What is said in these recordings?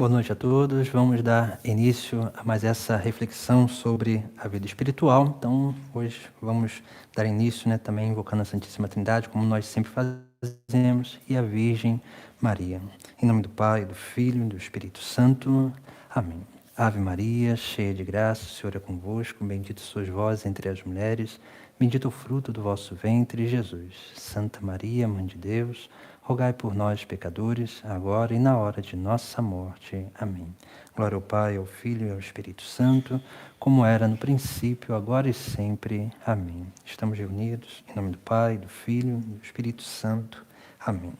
Boa noite a todos. Vamos dar início a mais essa reflexão sobre a vida espiritual. Então, hoje vamos dar início, também invocando a Santíssima Trindade, como nós sempre fazemos, e a Virgem Maria. Em nome do Pai, do Filho e do Espírito Santo. Amém. Ave Maria, cheia de graça, o Senhor é convosco. Bendita sois vós entre as mulheres. Bendito o fruto do vosso ventre, Jesus. Santa Maria, Mãe de Deus, rogai por nós, pecadores, agora e na hora de nossa morte. Amém. Glória ao Pai, ao Filho e ao Espírito Santo, como era no princípio, agora e sempre. Amém. Estamos reunidos em nome do Pai, do Filho e do Espírito Santo. Amém.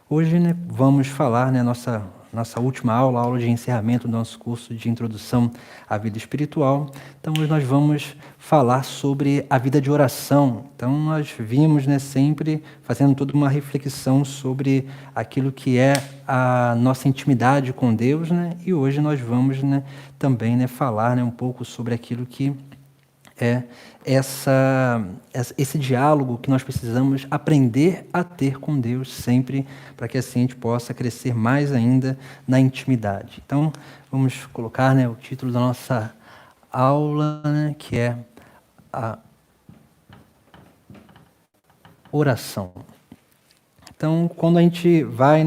Hoje, vamos falar, nossa última aula, a aula de encerramento do nosso curso de introdução à vida espiritual. Então, hoje nós vamos falar sobre a vida de oração. Então, nós vimos, sempre fazendo toda uma reflexão sobre aquilo que é a nossa intimidade com Deus, e hoje nós vamos, também, falar, um pouco sobre aquilo que é esse diálogo que nós precisamos aprender a ter com Deus sempre, para que assim a gente possa crescer mais ainda na intimidade. Então, vamos colocar o título da nossa aula, que é a oração. Então, quando a gente vai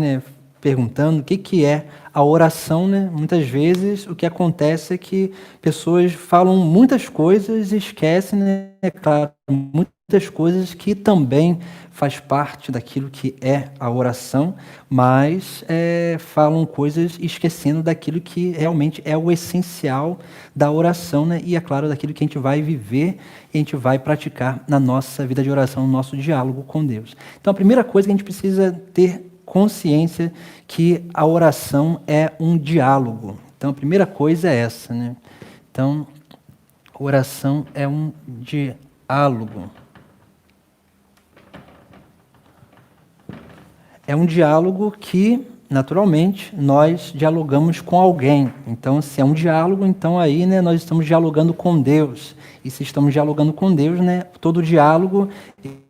perguntando o que é a oração, muitas vezes o que acontece é que pessoas falam muitas coisas e esquecem, claro, muitas coisas que também faz parte daquilo que é a oração, mas falam coisas esquecendo daquilo que realmente é o essencial da oração, e é claro, daquilo que a gente vai viver e a gente vai praticar na nossa vida de oração, no nosso diálogo com Deus. Então, a primeira coisa que a gente precisa ter consciência que a oração é um diálogo. Então, a primeira coisa é essa, Então, oração é um diálogo. É um diálogo que, naturalmente, nós dialogamos com alguém. Então, se é um diálogo, então aí nós estamos dialogando com Deus. E se estamos dialogando com Deus, todo diálogo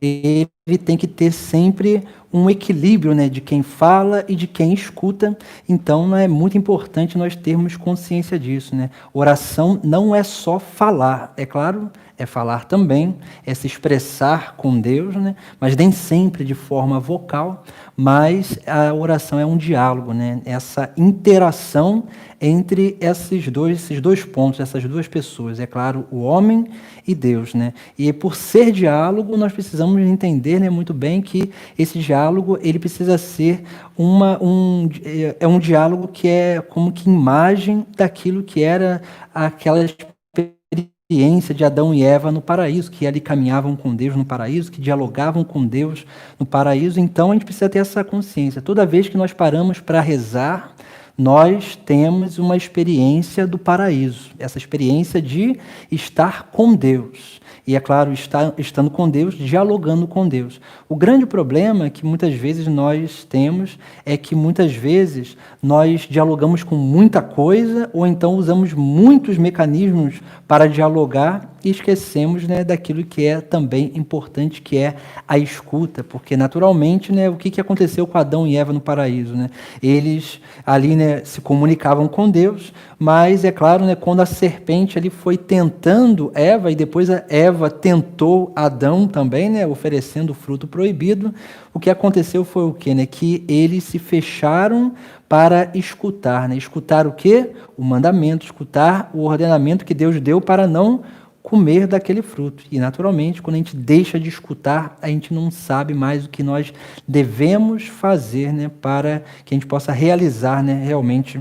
ele tem que ter sempre um equilíbrio, de quem fala e de quem escuta. Então, é muito importante nós termos consciência disso, Oração não é só falar, é claro, é falar também, é se expressar com Deus, mas nem sempre de forma vocal, mas a oração é um diálogo, Essa interação entre esses dois pontos, essas duas pessoas, é claro, o homem e Deus, E por ser diálogo, nós precisamos entender, muito bem que esse diálogo ele precisa ser um diálogo que é como que imagem daquilo que era aquela experiência de Adão e Eva no paraíso, que ali caminhavam com Deus no paraíso, que dialogavam com Deus no paraíso. Então, a gente precisa ter essa consciência. Toda vez que nós paramos para rezar, nós temos uma experiência do paraíso, essa experiência de estar com Deus. E, é claro, estando com Deus, dialogando com Deus. O grande problema que muitas vezes nós temos é que muitas vezes nós dialogamos com muita coisa ou então usamos muitos mecanismos para dialogar e esquecemos daquilo que é também importante, que é a escuta. Porque, naturalmente, o que aconteceu com Adão e Eva no paraíso? Eles ali se comunicavam com Deus, mas, é claro, quando a serpente ali foi tentando Eva, e depois a Eva tentou Adão também, oferecendo o fruto proibido, o que aconteceu foi o quê? Que eles se fecharam para escutar. Escutar o quê? O mandamento, escutar o ordenamento que Deus deu para não comer daquele fruto. E, naturalmente, quando a gente deixa de escutar, a gente não sabe mais o que nós devemos fazer, para que a gente possa realizar, realmente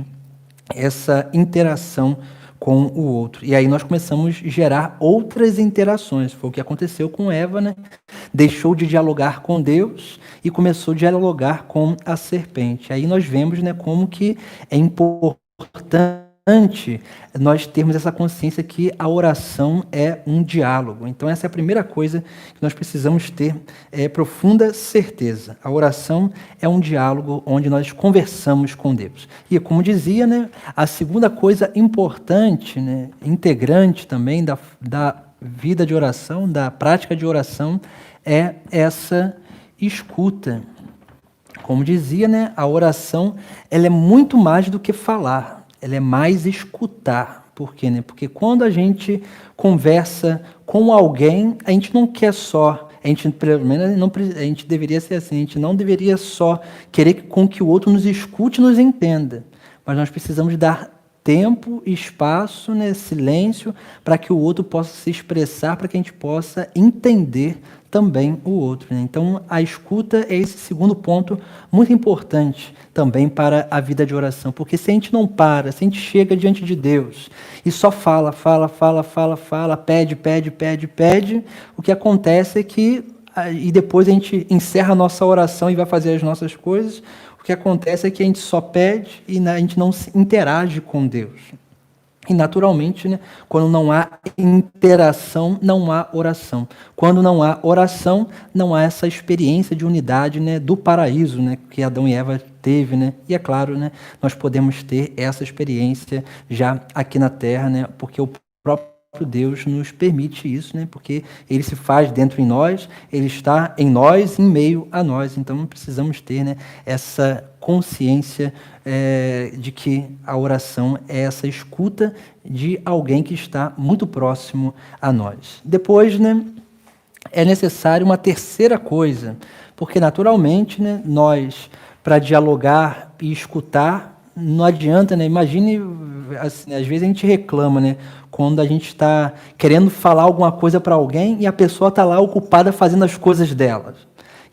essa interação com o outro. E aí nós começamos a gerar outras interações. Foi o que aconteceu com Eva, Deixou de dialogar com Deus e começou a dialogar com a serpente. Aí nós vemos, como que é importante nós termos essa consciência que a oração é um diálogo. Então, essa é a primeira coisa que nós precisamos ter profunda certeza. A oração é um diálogo onde nós conversamos com Deus. E, como dizia, a segunda coisa importante, integrante também da vida de oração, da prática de oração, é essa escuta. Como dizia, né, a oração ela é muito mais do que falar, ela é mais escutar. Por quê? Né? Porque quando a gente conversa com alguém, a gente não quer só, a gente pelo menos não, a gente deveria ser assim, a gente não deveria só querer com que o outro nos escute e nos entenda, mas nós precisamos dar tempo, espaço, né, silêncio, para que o outro possa se expressar, para que a gente possa entender também o outro. Né? Então, a escuta é esse segundo ponto muito importante também para a vida de oração, porque se a gente não para, se a gente chega diante de Deus e só fala, pede, o que acontece é que, e depois a gente encerra a nossa oração e vai fazer as nossas coisas, o que acontece é que a gente só pede e a gente não se interage com Deus. E, naturalmente, né, quando não há interação, não há oração. Quando não há oração, não há essa experiência de unidade, né, do paraíso, né, que Adão e Eva teve. Né? E, é claro, né, nós podemos ter essa experiência já aqui na Terra, né, porque o próprio Deus nos permite isso, né? Porque Ele se faz dentro de nós, Ele está em nós, em meio a nós. Então, precisamos ter, né, essa consciência de que a oração é essa escuta de alguém que está muito próximo a nós. Depois, né, é necessário uma terceira coisa, porque, naturalmente, né, nós, para dialogar e escutar, não adianta, né? Imagine, assim, às vezes a gente reclama, né? Quando a gente está querendo falar alguma coisa para alguém e a pessoa está lá ocupada fazendo as coisas dela.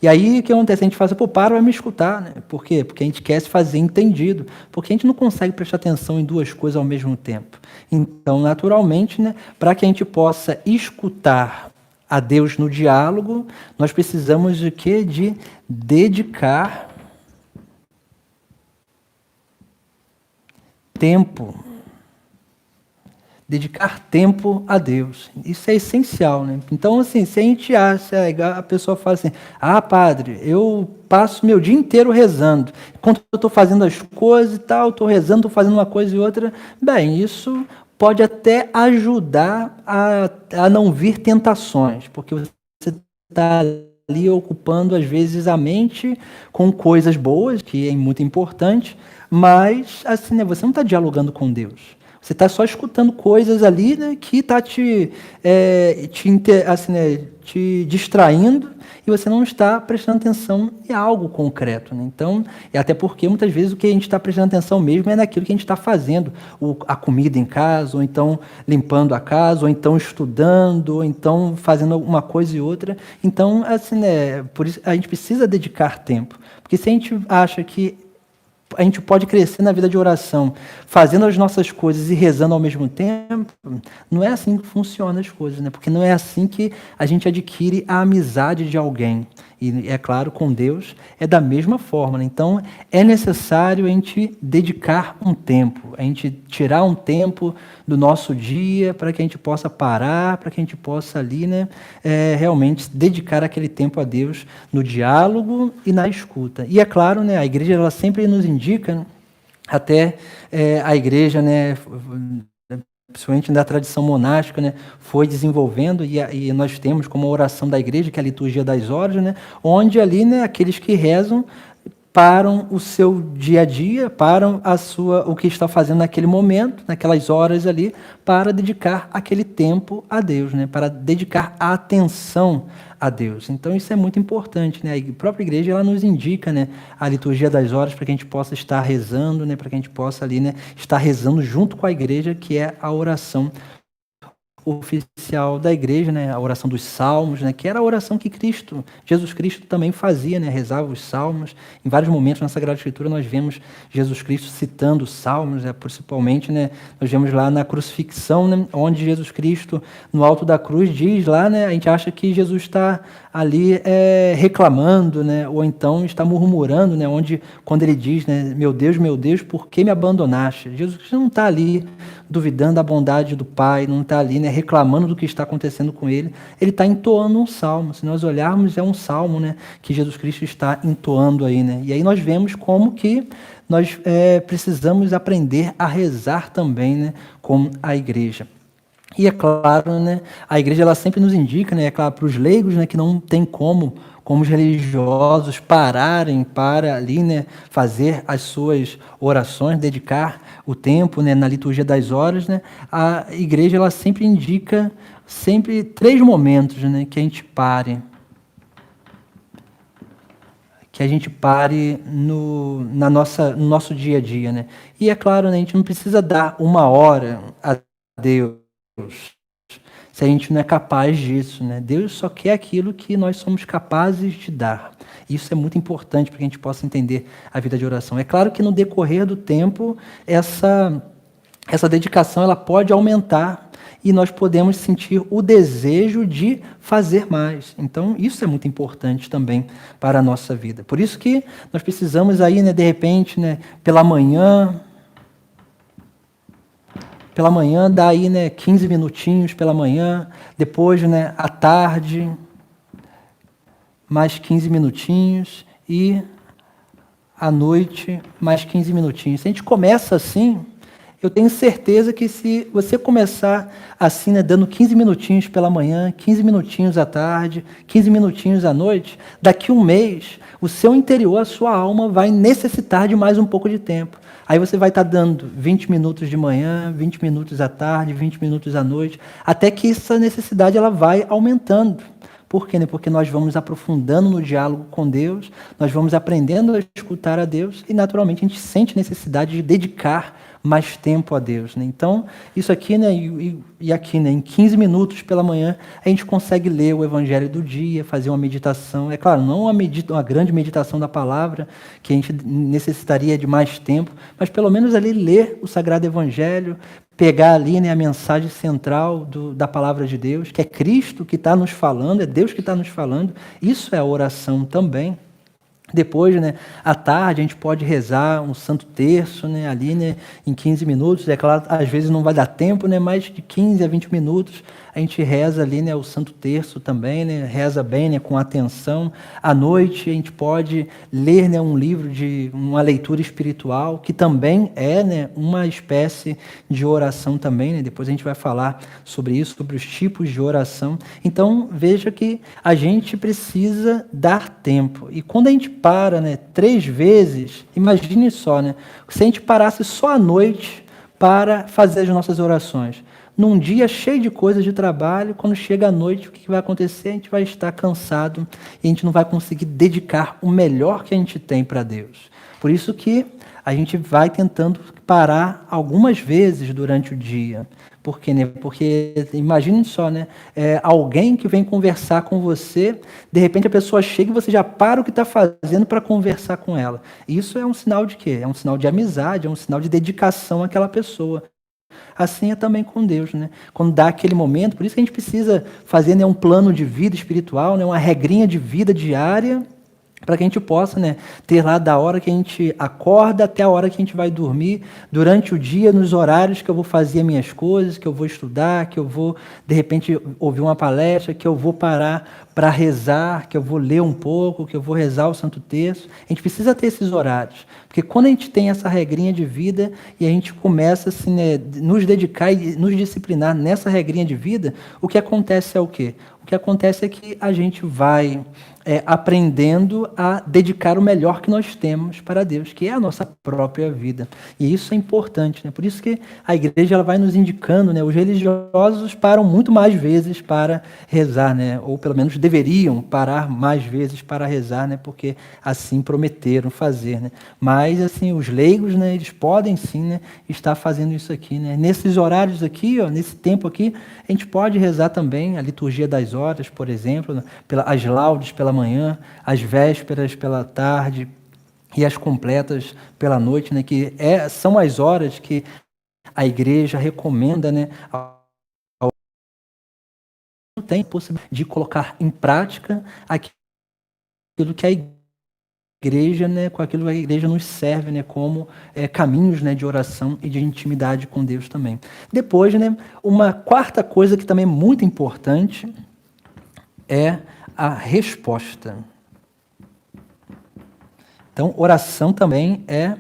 E aí o que acontece? A gente fala, vai me escutar, né? Por quê? Porque a gente quer se fazer entendido, porque a gente não consegue prestar atenção em duas coisas ao mesmo tempo. Então, naturalmente, né, para que a gente possa escutar a Deus no diálogo, nós precisamos de quê? De dedicar tempo. Dedicar tempo a Deus. Isso é essencial, né? Então, assim, se a gente acha, a pessoa fala assim, padre, eu passo meu dia inteiro rezando. Enquanto eu estou fazendo as coisas e tal, estou rezando, estou fazendo uma coisa e outra. Bem, isso pode até ajudar a não vir tentações, porque você está ali ocupando, às vezes, a mente com coisas boas, que é muito importante, mas, assim, né, você não está dialogando com Deus. Você está só escutando coisas ali, né, que está te distraindo e você não está prestando atenção em algo concreto. Né? Então, até porque muitas vezes o que a gente está prestando atenção mesmo é naquilo que a gente está fazendo, a comida em casa, ou então limpando a casa, ou então estudando, ou então fazendo alguma coisa e outra. Então, assim, né, por isso a gente precisa dedicar tempo. Porque se a gente acha que a gente pode crescer na vida de oração, fazendo as nossas coisas e rezando ao mesmo tempo, não é assim que funcionam as coisas, né? Porque não é assim que a gente adquire a amizade de alguém. E, é claro, com Deus é da mesma forma. Né? Então, é necessário a gente dedicar um tempo, a gente tirar um tempo do nosso dia para que a gente possa parar, para que a gente possa ali, né, realmente dedicar aquele tempo a Deus no diálogo e na escuta. E é claro, né, a igreja ela sempre nos indica, até a igreja, né, principalmente da tradição monástica, né, foi desenvolvendo, e nós temos como oração da igreja, que é a liturgia das horas, né, onde ali, né, aqueles que rezam param o seu dia a dia, param o que está fazendo naquele momento, naquelas horas ali, para dedicar aquele tempo a Deus, né, para dedicar a atenção a Deus. Então isso é muito importante, né? A própria igreja ela nos indica, né, a liturgia das horas para que a gente possa estar rezando, né, para que a gente possa ali, né, estar rezando junto com a igreja, que é a oração oficial da igreja, né, a oração dos salmos, né, que era a oração que Jesus Cristo também fazia, né, rezava os salmos. Em vários momentos na Sagrada Escritura nós vemos Jesus Cristo citando os salmos, né, principalmente, né, nós vemos lá na crucifixão, né, onde Jesus Cristo, no alto da cruz, diz lá, né, a gente acha que Jesus está ali reclamando, né, ou então está murmurando, né, quando ele diz, né, meu Deus, por que me abandonaste? Jesus Cristo não está ali duvidando da bondade do Pai, não está ali, né, reclamando do que está acontecendo com ele está entoando um salmo. Se nós olharmos, é um salmo, né, que Jesus Cristo está entoando aí, né, e aí nós vemos como que nós precisamos aprender a rezar também, né, com a igreja. E é claro, né, a igreja ela sempre nos indica, né, é claro, para os leigos, né, que não tem como como os religiosos pararem para ali, né, fazer as suas orações, dedicar o tempo, né, na liturgia das horas, né, a igreja ela sempre indica sempre 3 momentos, né, que a gente pare. Que a gente pare no nosso dia a dia, né? E é claro, né, a gente não precisa dar 1 hora a Deus, se a gente não é capaz disso, né? Deus só quer aquilo que nós somos capazes de dar. Isso é muito importante para que a gente possa entender a vida de oração. É claro que no decorrer do tempo, essa dedicação ela pode aumentar e nós podemos sentir o desejo de fazer mais. Então, isso é muito importante também para a nossa vida. Por isso que nós precisamos aí, né, de repente, né, pela manhã, dar aí, né, 15 minutinhos pela manhã, depois, né, à tarde, mais 15 minutinhos e à noite, mais 15 minutinhos. Se a gente começa assim, eu tenho certeza que se você começar assim, né, dando 15 minutinhos pela manhã, 15 minutinhos à tarde, 15 minutinhos à noite, daqui 1 mês, o seu interior, a sua alma vai necessitar de mais um pouco de tempo. Aí você vai estar dando 20 minutos de manhã, 20 minutos à tarde, 20 minutos à noite, até que essa necessidade ela vai aumentando. Por quê? Porque nós vamos aprofundando no diálogo com Deus, nós vamos aprendendo a escutar a Deus e, naturalmente, a gente sente necessidade de dedicar mais tempo a Deus, né? Então, isso aqui, né, e aqui, né, em 15 minutos pela manhã, a gente consegue ler o Evangelho do dia, fazer uma meditação. É claro, não uma grande meditação da palavra, que a gente necessitaria de mais tempo, mas pelo menos ali ler o Sagrado Evangelho, pegar ali, né, a mensagem central da palavra de Deus, que é Cristo que está nos falando, é Deus que está nos falando. Isso é a oração também. Depois, né, à tarde, a gente pode rezar um Santo Terço, né, ali, né, em 15 minutos. É claro, às vezes não vai dar tempo, né, mas de 15 a 20 minutos a gente reza ali, né, o Santo Terço também, né, reza bem, né, com atenção. À noite a gente pode ler, né, um livro de uma leitura espiritual, que também é, né, uma espécie de oração também, né. Depois a gente vai falar sobre isso, sobre os tipos de oração. Então, veja que a gente precisa dar tempo. E quando a gente para, né, 3 vezes, imagine só, né, se a gente parasse só à noite para fazer as nossas orações. Num dia cheio de coisas de trabalho, quando chega a noite, o que vai acontecer? A gente vai estar cansado e a gente não vai conseguir dedicar o melhor que a gente tem para Deus. Por isso que a gente vai tentando parar algumas vezes durante o dia. Por quê, né? Porque imagine só, né? Alguém que vem conversar com você, de repente a pessoa chega e você já para o que está fazendo para conversar com ela. Isso é um sinal de quê? É um sinal de amizade, é um sinal de dedicação àquela pessoa. Assim é também com Deus, né? Quando dá aquele momento, por isso que a gente precisa fazer, né, um plano de vida espiritual, né, uma regrinha de vida diária, para que a gente possa, né, ter lá da hora que a gente acorda até a hora que a gente vai dormir, durante o dia, nos horários que eu vou fazer minhas coisas, que eu vou estudar, que eu vou, de repente, ouvir uma palestra, que eu vou parar para rezar, que eu vou ler um pouco, que eu vou rezar o Santo Terço. A gente precisa ter esses horários, porque quando a gente tem essa regrinha de vida e a gente começa assim, né, nos dedicar e nos disciplinar nessa regrinha de vida, o que acontece é o quê? O que acontece é que a gente vai aprendendo a dedicar o melhor que nós temos para Deus, que é a nossa própria vida. E isso é importante, né? Por isso que a igreja ela vai nos indicando, né? Os religiosos param muito mais vezes para rezar, né? Ou pelo menos deveriam parar mais vezes para rezar, né? Porque assim prometeram fazer, né? Mas assim, os leigos, né, eles podem sim, né, estar fazendo isso aqui, né? Nesses horários aqui, ó, nesse tempo aqui, a gente pode rezar também a liturgia das horas, por exemplo, né? As laudes pela manhã, as vésperas pela tarde e as completas pela noite, né, que são as horas que a igreja recomenda, né, tem possibilidade de colocar em prática aquilo que a igreja, né, com aquilo que a igreja nos serve, né, como caminhos, né, de oração e de intimidade com Deus também. Depois, né, uma quarta coisa que também é muito importante é a resposta. Então, oração também é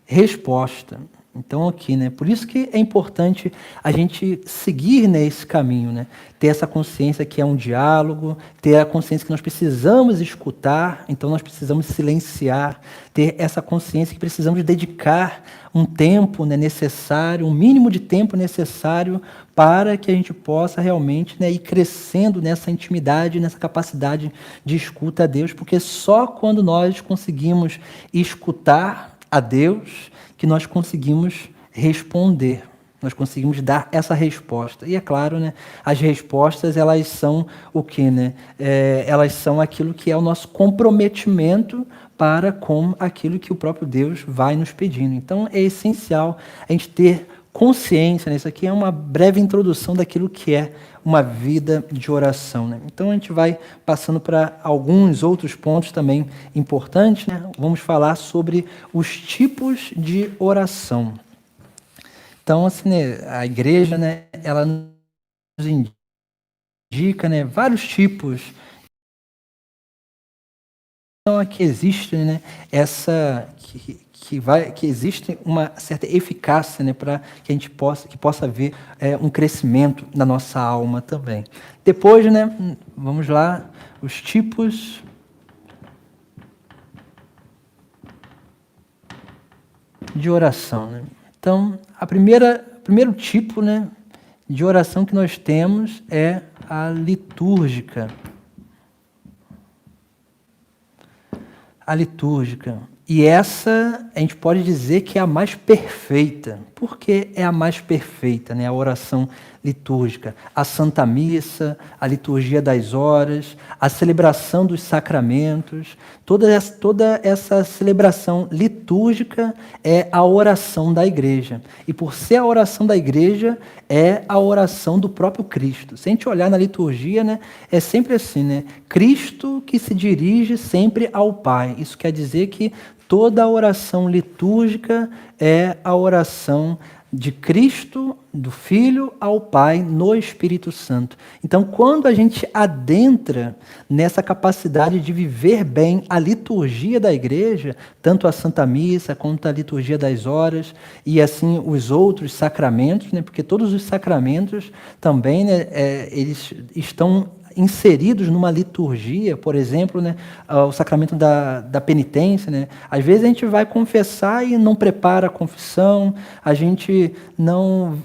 resposta. Então aqui, né? Por isso que é importante a gente seguir nesse caminho, né? Ter essa consciência que é um diálogo, ter a consciência que nós precisamos escutar, então nós precisamos silenciar, ter essa consciência que precisamos dedicar um tempo, né, necessário, um mínimo de tempo necessário para que a gente possa realmente, né, ir crescendo nessa intimidade, nessa capacidade de escuta a Deus, porque só quando nós conseguimos escutar a Deus que nós conseguimos responder, nós conseguimos dar essa resposta. E é claro, né, as respostas, elas são o quê, né? Elas são aquilo que é o nosso comprometimento para com aquilo que o próprio Deus vai nos pedindo. Então, é essencial a gente ter consciência, né? Isso aqui é uma breve introdução daquilo que é uma vida de oração, né? Então, a gente vai passando para alguns outros pontos também importantes, né? Vamos falar sobre os tipos de oração. Então, assim, né, a igreja, né, ela nos indica, né, vários tipos. Então, aqui existe, né, que existe uma certa eficácia, né, para que a gente possa haver um crescimento na nossa alma também. Depois, né, vamos lá, os tipos de oração, né? Então, primeiro tipo, né, de oração que nós temos é a litúrgica. A litúrgica. E essa, a gente pode dizer que é a mais perfeita. Por que é a mais perfeita, né? A oração litúrgica. A Santa Missa, a liturgia das horas, a celebração dos sacramentos, toda essa celebração litúrgica é a oração da igreja. E por ser a oração da igreja, é a oração do próprio Cristo. Se a gente olhar na liturgia, né, é sempre assim, né? Cristo que se dirige sempre ao Pai. Isso quer dizer que toda a oração litúrgica é a oração de Cristo, do Filho ao Pai, no Espírito Santo. Então, quando a gente adentra nessa capacidade de viver bem a liturgia da igreja, tanto a Santa Missa quanto a liturgia das horas e assim os outros sacramentos, né, porque todos os sacramentos também, né, eles estão inseridos numa liturgia, por exemplo, né, o sacramento da penitência, né? Às vezes a gente vai confessar e não prepara a confissão, a gente não,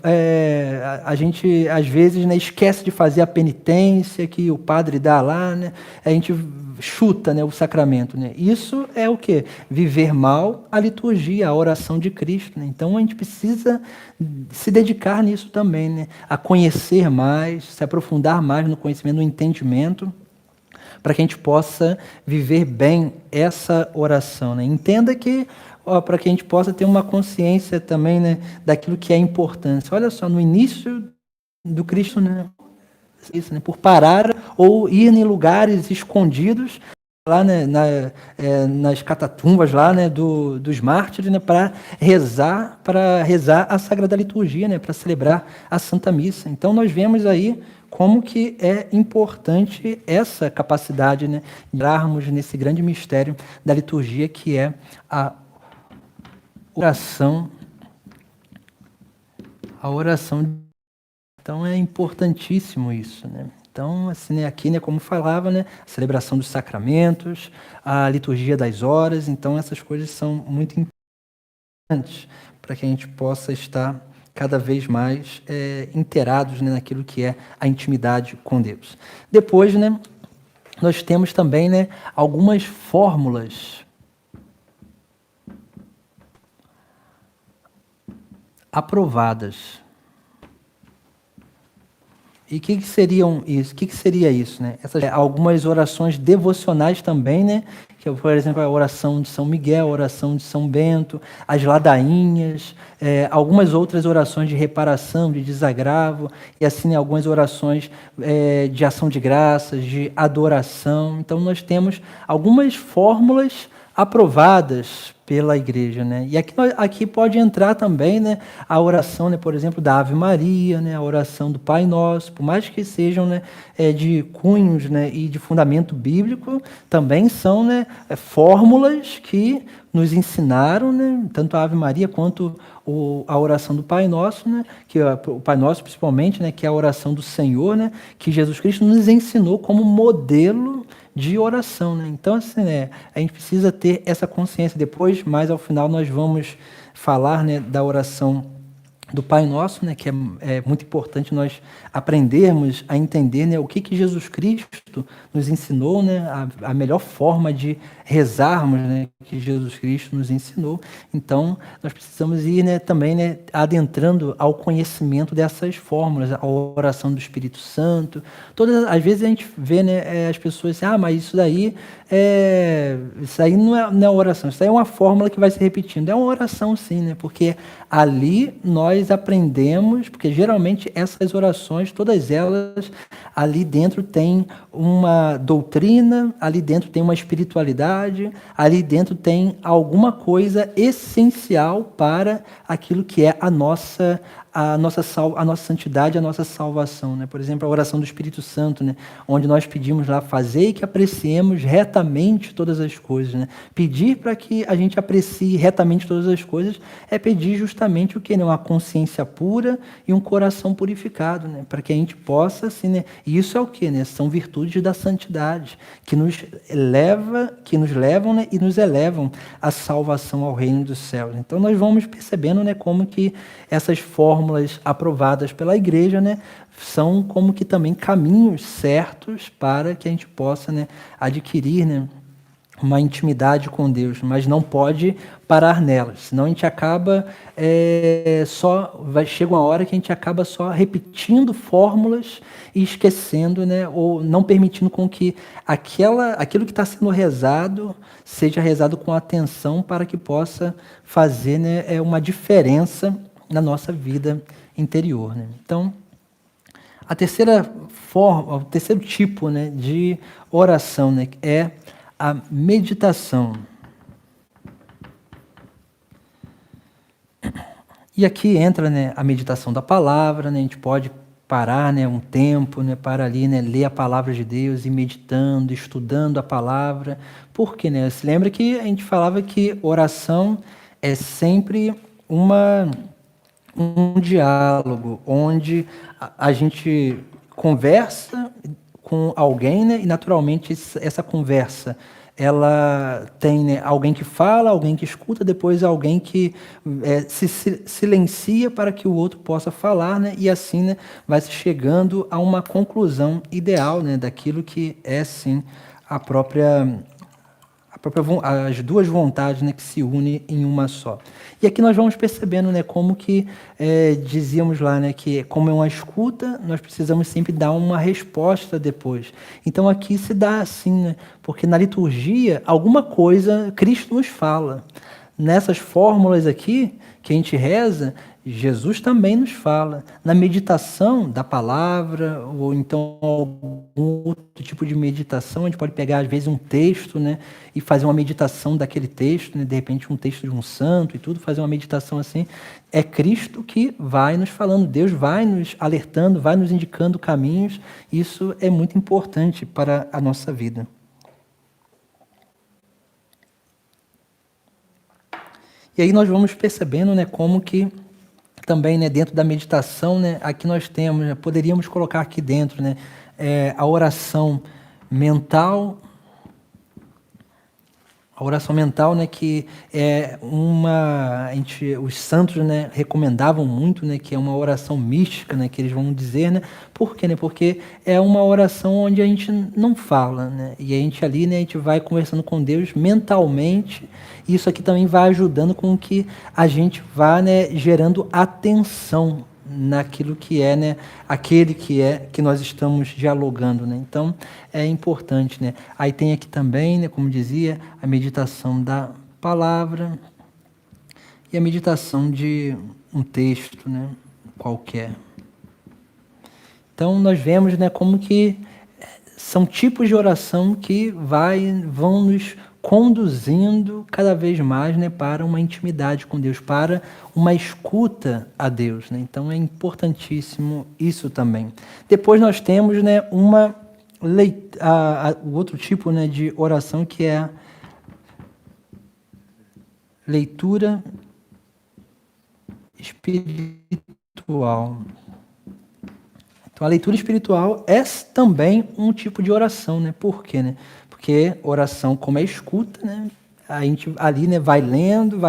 a gente às vezes, né, esquece de fazer a penitência que o padre dá lá, né? A gente chuta, né, o sacramento, né? Isso é o quê? Viver mal a liturgia, a oração de Cristo, né? Então a gente precisa se dedicar nisso também, né? A conhecer mais, se aprofundar mais no conhecimento, no entendimento, para que a gente possa viver bem essa oração, né? Entenda que para que a gente possa ter uma consciência também, né, daquilo que é importância. Olha só, no início do Cristo, né, isso, né, por parar ou ir em lugares escondidos lá, né, nas catatumbas lá, né, dos mártires, né, para rezar a Sagrada Liturgia, né, para celebrar a Santa Missa. Então nós vemos aí como que é importante essa capacidade, né, de entrarmos nesse grande mistério da liturgia que é a oração. A oração. Então é importantíssimo isso, né? Então, assim, né, aqui, né, como falava, né, a celebração dos sacramentos, a liturgia das horas, então essas coisas são muito importantes para que a gente possa estar cada vez mais inteirados, né, naquilo que é a intimidade com Deus. Depois, né, nós temos também, né, algumas fórmulas aprovadas. E o que seriam isso? O que seria isso, né? Algumas orações devocionais também, né? Que, por exemplo, a oração de São Miguel, a oração de São Bento, as ladainhas, algumas outras orações de reparação, de desagravo, e assim, né, algumas orações de ação de graças, de adoração. Então, nós temos algumas fórmulas aprovadas pela igreja, né? E aqui pode entrar também, né, a oração, né, por exemplo, da Ave Maria, né, a oração do Pai Nosso, por mais que sejam, né, de cunhos, né, e de fundamento bíblico, também são, né, fórmulas que nos ensinaram, né, tanto a Ave Maria quanto a oração do Pai Nosso, né, que o Pai Nosso principalmente, né, que é a oração do Senhor, né, que Jesus Cristo nos ensinou como modelo de oração, né? Então, assim, né, a gente precisa ter essa consciência. Depois, mais ao final, nós vamos falar, né, da oração do Pai Nosso, né, que é muito importante nós aprendermos a entender, né, o que Jesus Cristo nos ensinou, né, a melhor forma de rezarmos, né, que Jesus Cristo nos ensinou. Então, nós precisamos ir, né, também, né, adentrando ao conhecimento dessas fórmulas, a oração do Espírito Santo. Às vezes a gente vê, né, as pessoas assim, mas isso aí não é oração, isso aí é uma fórmula que vai se repetindo. É uma oração sim, né, porque ali nós aprendemos, porque geralmente essas orações, todas elas, ali dentro tem uma doutrina, ali dentro tem uma espiritualidade, ali dentro tem alguma coisa essencial para aquilo que é a nossa santidade, a nossa salvação, né? Por exemplo, a oração do Espírito Santo, né? Onde nós pedimos lá, fazer que apreciemos retamente todas as coisas, né? Pedir para que a gente aprecie retamente todas as coisas é pedir justamente o que, né? Uma consciência pura e um coração purificado, né? Para que a gente possa, assim, né? E isso é o que, né? São virtudes da santidade que nos levam, né? E nos elevam à salvação ao reino dos céus. Então nós vamos percebendo, né? Como que essas fórmulas aprovadas pela igreja, né, são como que também caminhos certos para que a gente possa, né, adquirir, né, uma intimidade com Deus, mas não pode parar nelas, senão a gente acaba chega uma hora que a gente acaba só repetindo fórmulas e esquecendo, né, ou não permitindo com que aquilo que está sendo rezado seja rezado com atenção para que possa fazer, né, uma diferença na nossa vida interior, né? Então, o terceiro tipo, né, de oração, né, é a meditação. E aqui entra, né, a meditação da palavra, né? A gente pode parar, né, um tempo, né, para ali, né, ler a palavra de Deus e meditando, estudando a palavra. Por quê, né? Se lembra que a gente falava que oração é sempre um diálogo onde a gente conversa com alguém, né? E naturalmente essa conversa ela tem, né, alguém que fala, alguém que escuta, depois alguém que se silencia para que o outro possa falar, né? E assim, né, vai se chegando a uma conclusão ideal, né, daquilo que é sim as duas vontades, né, que se unem em uma só. E aqui nós vamos percebendo, né, como que dizíamos lá, né, que como é uma escuta, nós precisamos sempre dar uma resposta depois. Então aqui se dá assim, né, porque na liturgia alguma coisa Cristo nos fala. Nessas fórmulas aqui que a gente reza, Jesus também nos fala. Na meditação da palavra, ou então algum outro tipo de meditação, a gente pode pegar, às vezes, um texto, né, e fazer uma meditação daquele texto, né, de repente um texto de um santo e tudo, fazer uma meditação assim. É Cristo que vai nos falando, Deus vai nos alertando, vai nos indicando caminhos. Isso é muito importante para a nossa vida. E aí nós vamos percebendo, né, como que também, né, dentro da meditação, né, aqui nós temos, né, poderíamos colocar aqui dentro, né, a oração mental, né, que é os santos, né, recomendavam muito, né, que é uma oração mística, né, que eles vão dizer, né, por quê, né, porque é uma oração onde a gente não fala, né, e a gente ali, né, a gente vai conversando com Deus mentalmente. Isso aqui também vai ajudando com que a gente vá, né, gerando atenção naquilo que é, né, aquele que nós estamos dialogando, né? Então é importante, né? Aí tem aqui também, né, como dizia, a meditação da palavra e a meditação de um texto, né, qualquer. Então nós vemos, né, como que são tipos de oração que vão nos conduzindo cada vez mais, né, para uma intimidade com Deus, para uma escuta a Deus, né? Então é importantíssimo isso também. Depois nós temos, né, o outro tipo, né, de oração, que é a leitura espiritual. Então, a leitura espiritual é também um tipo de oração, né? Por quê, né? Porque oração, como é escuta, né? A gente ali, né, vai lendo,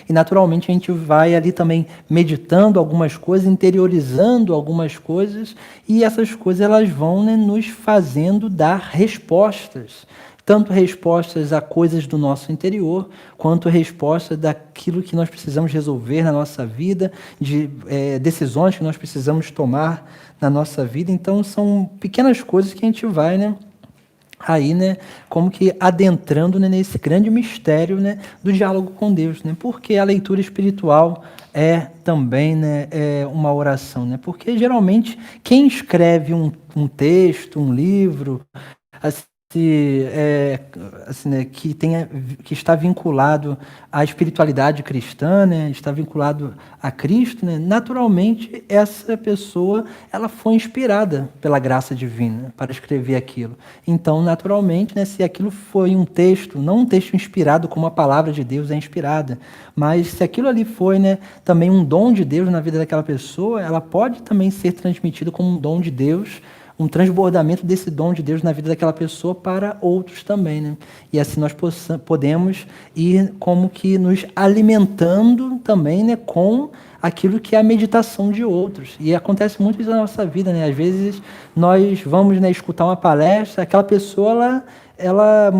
e naturalmente a gente vai ali também meditando algumas coisas, interiorizando algumas coisas, e essas coisas elas vão, né, nos fazendo dar respostas. Tanto respostas a coisas do nosso interior, quanto respostas daquilo que nós precisamos resolver na nossa vida, de decisões que nós precisamos tomar na nossa vida. Então, são pequenas coisas que a gente vai, né, aí, né, como que adentrando, né, nesse grande mistério, né, do diálogo com Deus, né? Porque a leitura espiritual é também, né, uma oração, né? Porque geralmente quem escreve um texto, um livro, assim, assim, né, que está vinculado à espiritualidade cristã, né, está vinculado a Cristo, né, naturalmente essa pessoa ela foi inspirada pela graça divina para escrever aquilo. Então, naturalmente, né, se aquilo foi um texto, não um texto inspirado como a palavra de Deus é inspirada, mas se aquilo ali foi, né, também um dom de Deus na vida daquela pessoa, ela pode também ser transmitida como um dom de Deus, um transbordamento desse dom de Deus na vida daquela pessoa para outros também, né? E assim nós podemos ir como que nos alimentando também, né, com aquilo que é a meditação de outros. E acontece muito isso na nossa vida, né? Às vezes nós vamos, né, escutar uma palestra, aquela pessoa ela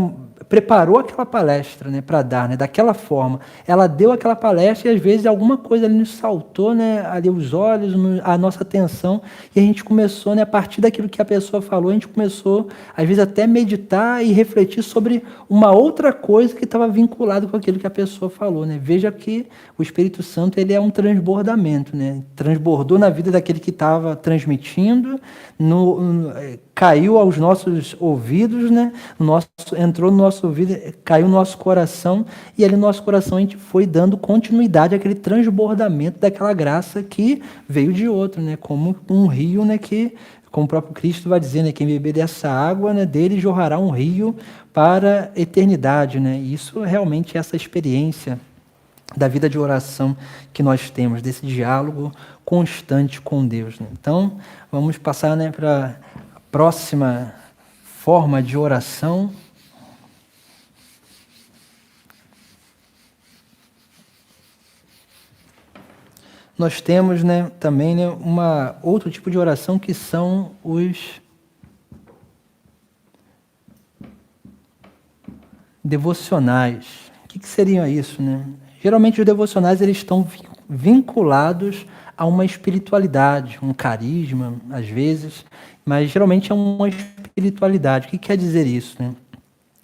preparou aquela palestra, né, para dar, né, daquela forma. Ela deu aquela palestra e às vezes alguma coisa ali nos saltou, né, ali os olhos, a nossa atenção, e a gente começou, né, a partir daquilo que a pessoa falou, a gente começou às vezes até meditar e refletir sobre uma outra coisa que estava vinculado com aquilo que a pessoa falou, né? Veja que o Espírito Santo ele é um transbordamento, né? Transbordou na vida daquele que estava transmitindo, caiu aos nossos ouvidos, né? Entrou no nosso ouvido, caiu no nosso coração, e ali no nosso coração a gente foi dando continuidade àquele transbordamento daquela graça que veio de outro, né? Como um rio, né, que, como o próprio Cristo vai dizer, né, quem beber dessa água, né, dele jorrará um rio para a eternidade, né? E isso realmente é essa experiência da vida de oração que nós temos, desse diálogo constante com Deus, né? Então, vamos passar, né, para a próxima forma de oração. Nós temos, né, também, né, outro tipo de oração que são os devocionais. O que seriam isso, né? Geralmente os devocionais eles estão vinculados a uma espiritualidade, um carisma, às vezes, mas geralmente é uma espiritualidade. O que quer dizer isso, né?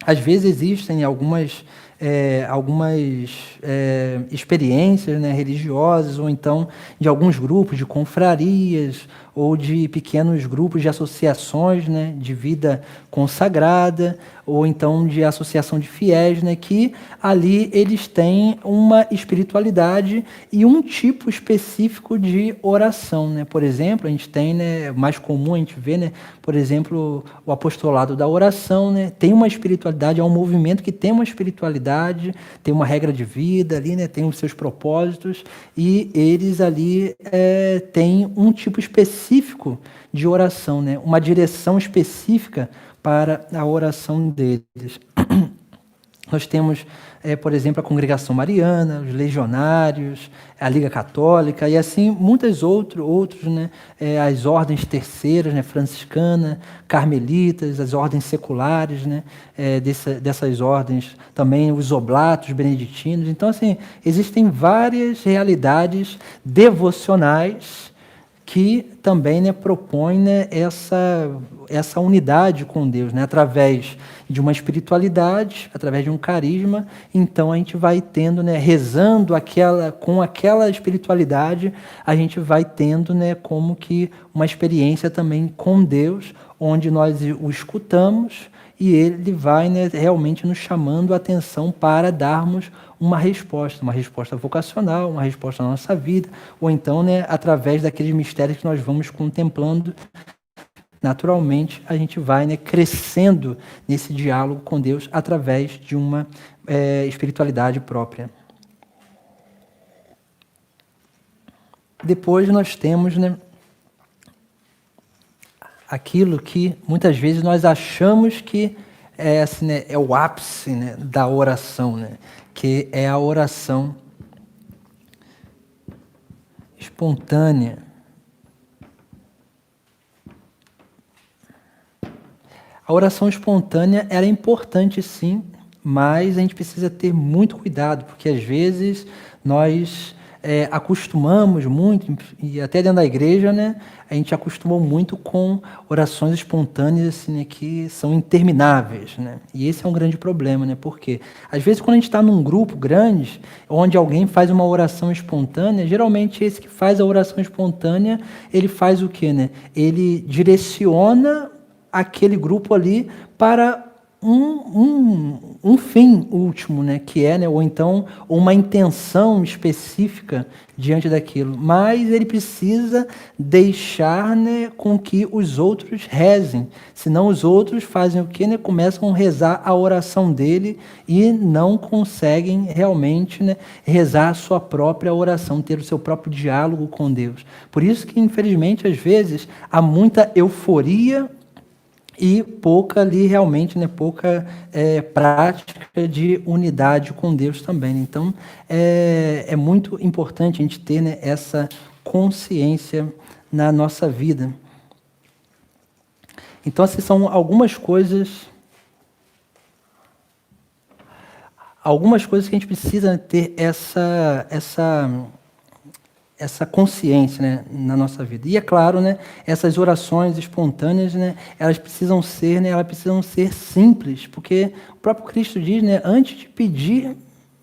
Às vezes existem algumas experiências, né, religiosas, ou então de alguns grupos de confrarias, ou de pequenos grupos de associações, né, de vida consagrada, ou então de associação de fiéis, né, que ali eles têm uma espiritualidade e um tipo específico de oração, né? Por exemplo, a gente tem, né, mais comum a gente vê, né, por exemplo, o apostolado da oração, né, tem uma espiritualidade, é um movimento que tem uma espiritualidade, tem uma regra de vida ali, né, tem os seus propósitos, e eles ali têm um tipo específico de oração, né, uma direção específica para a oração deles. Nós temos, por exemplo, a Congregação Mariana, os Legionários, a Liga Católica, e assim muitos outros, né, as ordens terceiras, né, franciscana, carmelitas, as ordens seculares, né, dessas ordens, também os oblatos, beneditinos. Então, assim, existem várias realidades devocionais que também, né, propõe, né, essa unidade com Deus, né, através de uma espiritualidade, através de um carisma. Então a gente vai tendo, né, rezando com aquela espiritualidade, a gente vai tendo, né, como que uma experiência também com Deus, onde nós o escutamos e ele vai, né, realmente nos chamando a atenção para darmos uma resposta vocacional, uma resposta na nossa vida, ou então, né, através daqueles mistérios que nós vamos contemplando. Naturalmente, a gente vai, né, crescendo nesse diálogo com Deus através de uma espiritualidade própria. Depois nós temos, né, aquilo que muitas vezes nós achamos que é, assim, né, é o ápice, né, da oração, né, que é a oração espontânea. A oração espontânea ela é importante, sim, mas a gente precisa ter muito cuidado, porque às vezes nós acostumamos muito, e até dentro da igreja, né, a gente acostumou muito com orações espontâneas assim, né, que são intermináveis. Né? E esse é um grande problema, né? Porque às vezes quando a gente está num grupo grande, onde alguém faz uma oração espontânea, geralmente esse que faz a oração espontânea, ele faz o quê? Né? Ele direciona aquele grupo ali para um fim último, né, que é, né, ou então uma intenção específica diante daquilo, mas ele precisa deixar, né, com que os outros rezem, senão os outros fazem o quê? Né, começam a rezar a oração dele e não conseguem realmente, né, rezar a sua própria oração, ter o seu próprio diálogo com Deus. Por isso que, infelizmente, às vezes, há muita euforia e pouca ali realmente, né, pouca prática de unidade com Deus também. Então, é muito importante a gente ter, né, essa consciência na nossa vida. Então, essas são algumas coisas que a gente precisa ter essa consciência, né, na nossa vida. E é claro, né, essas orações espontâneas, né, elas precisam ser simples, porque o próprio Cristo diz, né, antes de pedir,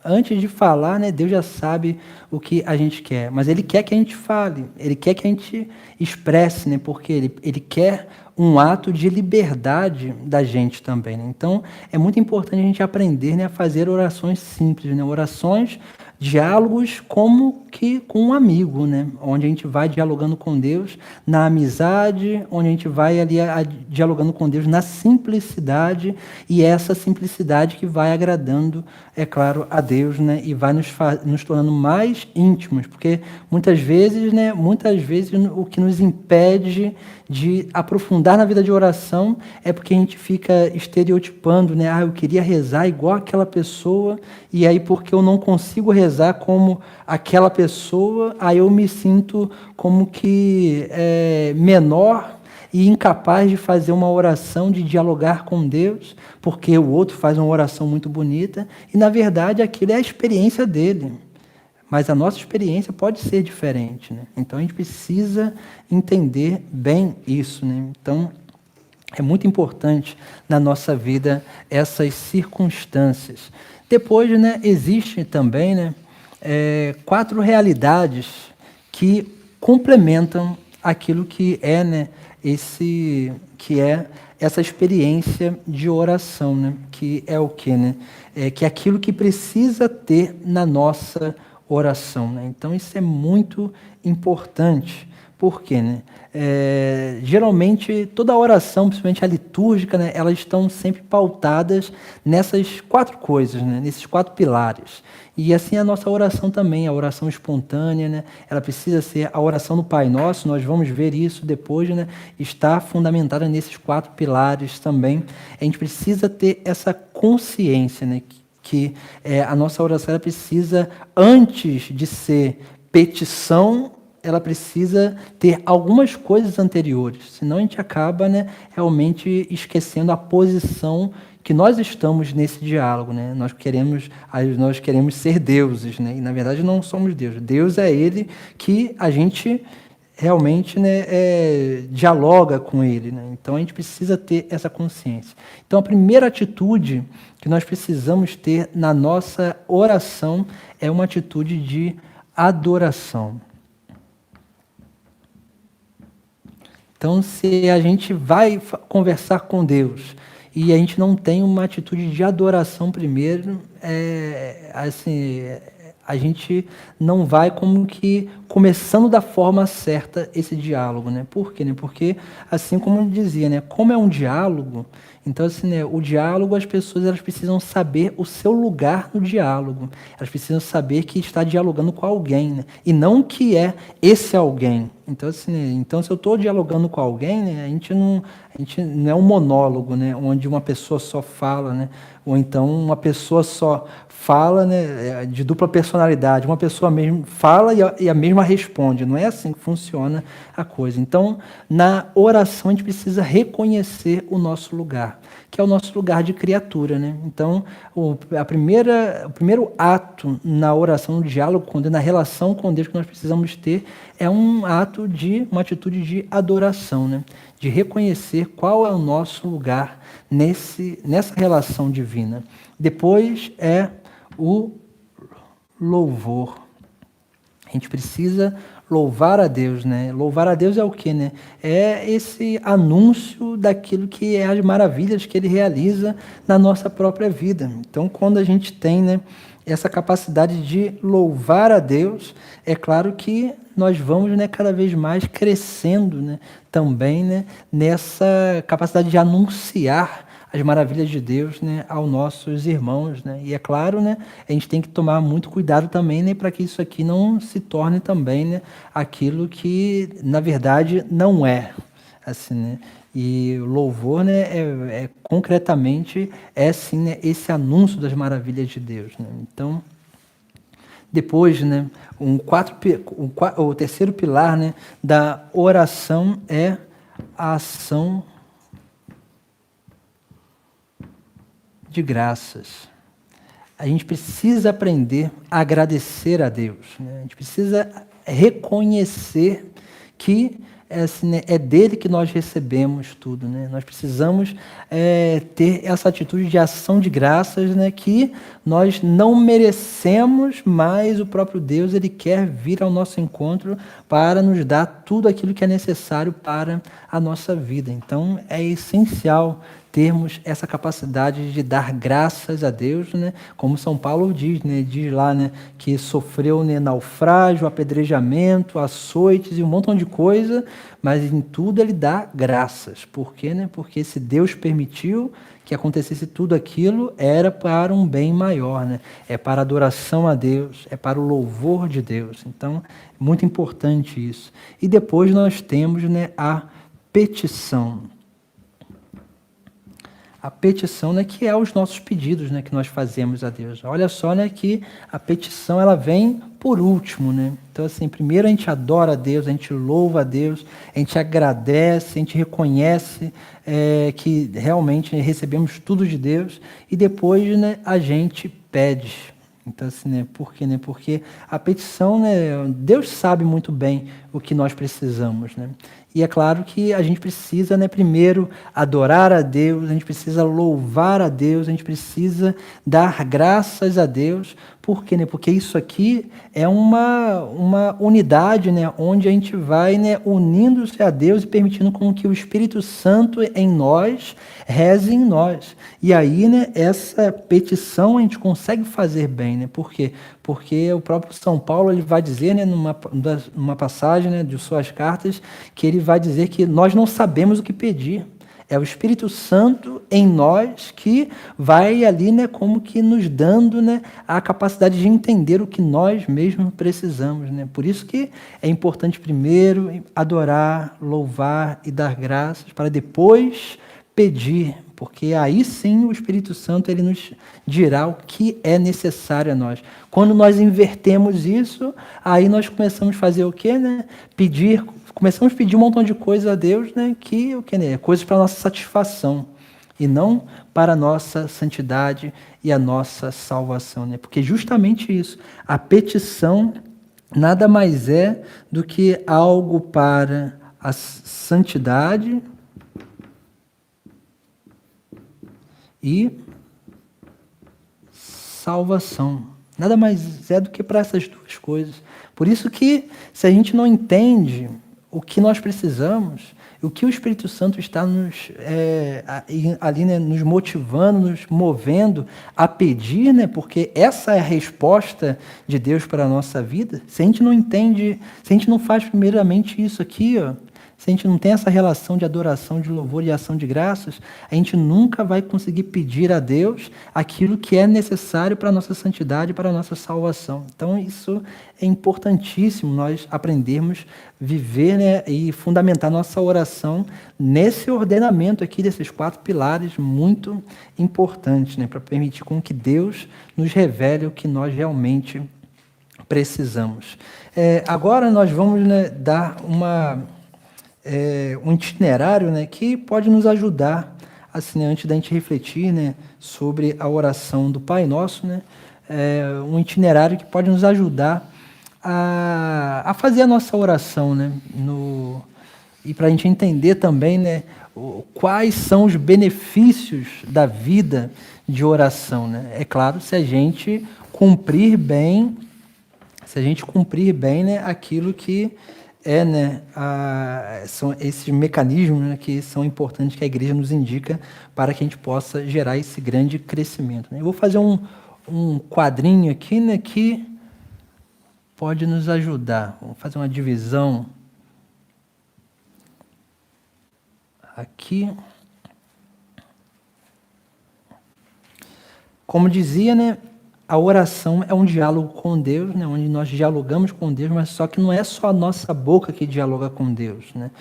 antes de falar, né, Deus já sabe o que a gente quer, mas Ele quer que a gente fale, Ele quer que a gente expresse, né, porque Ele quer um ato de liberdade da gente também. Né? Então, é muito importante a gente aprender, né, a fazer orações simples, né, orações, diálogos como que com um amigo, né? Onde a gente vai dialogando com Deus na amizade, onde a gente vai ali dialogando com Deus na simplicidade, e essa simplicidade que vai agradando, é claro, a Deus, né? E vai nos tornando mais íntimos, porque muitas vezes o que nos impede de aprofundar na vida de oração é porque a gente fica estereotipando, né? Ah, eu queria rezar igual aquela pessoa, e aí porque eu não consigo rezar como aquela pessoa, aí eu me sinto como que menor e incapaz de fazer uma oração, de dialogar com Deus, porque o outro faz uma oração muito bonita, e na verdade aquilo é a experiência dele. Mas a nossa experiência pode ser diferente. Né? Então a gente precisa entender bem isso. Né? Então é muito importante na nossa vida essas circunstâncias. Depois, né, existe também, né, 4 realidades que complementam aquilo que é, né, essa experiência de oração, né, que é o quê, né? Que é aquilo que precisa ter na nossa oração. Né? Então isso é muito importante. Por quê? Né? Geralmente toda a oração, principalmente a litúrgica, né, elas estão sempre pautadas nessas 4 coisas, né, nesses 4 pilares. E assim a nossa oração também, a oração espontânea, né, ela precisa ser a oração do Pai Nosso, nós vamos ver isso depois, né, está fundamentada nesses 4 pilares também. A gente precisa ter essa consciência, né, que a nossa oração ela precisa, antes de ser petição, ela precisa ter algumas coisas anteriores, senão a gente acaba, né, realmente esquecendo a posição que nós estamos nesse diálogo. Né? Nós queremos ser deuses, né? E na verdade não somos Deus. Deus é Ele que a gente realmente, né, dialoga com Ele. Né? Então a gente precisa ter essa consciência. Então a primeira atitude que nós precisamos ter na nossa oração é uma atitude de adoração. Então, se a gente vai conversar com Deus e a gente não tem uma atitude de adoração primeiro, a gente não vai como que começando da forma certa esse diálogo, né? Por quê? Né? Porque, assim como eu dizia, né? Como é um diálogo, então, assim, né? O diálogo, as pessoas elas precisam saber o seu lugar no diálogo. Elas precisam saber que está dialogando com alguém, né? E não que é esse alguém. Então, assim, né? Então, se eu estou dialogando com alguém, né? A gente não é um monólogo, né? Onde uma pessoa só fala, né? Ou então uma pessoa só fala, né, de dupla personalidade. Uma pessoa mesmo fala e a mesma responde. Não é assim que funciona a coisa. Então, na oração, a gente precisa reconhecer o nosso lugar, que é o nosso lugar de criatura, né? Então, o primeiro ato na oração, no diálogo com Deus, na relação com Deus que nós precisamos ter, é uma atitude de adoração, né? De reconhecer qual é o nosso lugar nessa relação divina. Depois é o louvor. A gente precisa louvar a Deus, né? Louvar a Deus é o quê, né? É esse anúncio daquilo que é as maravilhas que Ele realiza na nossa própria vida. Então, quando a gente tem, né, essa capacidade de louvar a Deus, é claro que nós vamos, né, cada vez mais crescendo, né, também, né, nessa capacidade de anunciar as maravilhas de Deus, né, aos nossos irmãos, né? E é claro, né, a gente tem que tomar muito cuidado também, né, para que isso aqui não se torne também, né, aquilo que na verdade não é, assim, né? E o louvor, né, concretamente sim, né, esse anúncio das maravilhas de Deus, né? Então, depois, né, o terceiro pilar, né, da oração é a ação de graças. A gente precisa aprender a agradecer a Deus, né? A gente precisa reconhecer que assim, né, é dele que nós recebemos tudo, né? Nós precisamos ter essa atitude de ação de graças, né, que nós não merecemos, mas o próprio Deus ele quer vir ao nosso encontro para nos dar tudo aquilo que é necessário para a nossa vida. Então é essencial termos essa capacidade de dar graças a Deus, né? Como São Paulo diz, né? Diz lá, né, que sofreu, né, naufrágio, apedrejamento, açoites e um montão de coisa, mas em tudo ele dá graças. Por quê, né? Porque se Deus permitiu que acontecesse tudo aquilo, era para um bem maior, né? É para a adoração a Deus, é para o louvor de Deus. Então, muito importante isso. E depois nós temos, né, a petição. A petição, né, que é os nossos pedidos, né, que nós fazemos a Deus. Olha só, né, que a petição ela vem por último, né? Então, assim, primeiro a gente adora a Deus, a gente louva a Deus, a gente agradece, a gente reconhece que realmente recebemos tudo de Deus e depois, né, a gente pede. Então, assim, né, por quê, né? Porque a petição, né, Deus sabe muito bem o que nós precisamos, né? E é claro que a gente precisa, né, primeiro adorar a Deus, a gente precisa louvar a Deus, a gente precisa dar graças a Deus. Por quê, né? Porque isso aqui é uma unidade, né, onde a gente vai, né, unindo-se a Deus e permitindo com que o Espírito Santo em nós reze em nós. E aí, né, essa petição a gente consegue fazer bem, né? Por quê? Porque o próprio São Paulo ele vai dizer, né, numa passagem, né, de suas cartas, que ele vai dizer que nós não sabemos o que pedir. É o Espírito Santo em nós que vai ali, né, como que nos dando, né, a capacidade de entender o que nós mesmos precisamos, né? Por isso que é importante primeiro adorar, louvar e dar graças para depois pedir, porque aí sim o Espírito Santo ele nos dirá o que é necessário a nós. Quando nós invertemos isso, aí nós começamos a fazer o quê, né? Começamos a pedir um montão de coisas a Deus, né? Que o que, né? Coisas para a nossa satisfação e não para a nossa santidade e a nossa salvação, né? Porque justamente isso, a petição nada mais é do que algo para a santidade e salvação. Nada mais é do que para essas duas coisas. Por isso que, se a gente não entende o que nós precisamos, o que o Espírito Santo está ali, né, nos motivando, nos movendo a pedir, né, porque essa é a resposta de Deus para a nossa vida. Se a gente não entende, se a gente não faz primeiramente isso aqui, ó, se a gente não tem essa relação de adoração, de louvor e ação de graças, a gente nunca vai conseguir pedir a Deus aquilo que é necessário para a nossa santidade, para a nossa salvação. Então, isso é importantíssimo, nós aprendermos a viver, né, e fundamentar nossa oração nesse ordenamento aqui, desses 4 pilares muito importantes, né, para permitir com que Deus nos revele o que nós realmente precisamos. Agora nós vamos, né, dar um itinerário, né, que pode nos ajudar, assim, né, antes da gente refletir, né, sobre a oração do Pai Nosso, né, um itinerário que pode nos ajudar a fazer a nossa oração, né, e para a gente entender também, né, quais são os benefícios da vida de oração, né? É claro, se a gente cumprir bem, né, aquilo que né, são esses mecanismos, né, que são importantes que a igreja nos indica para que a gente possa gerar esse grande crescimento, né? Eu vou fazer um quadrinho aqui, né, que pode nos ajudar. Vamos fazer uma divisão aqui. Como dizia, né, a oração é um diálogo com Deus, né, onde nós dialogamos com Deus, mas só que não é só a nossa boca que dialoga com Deus, né?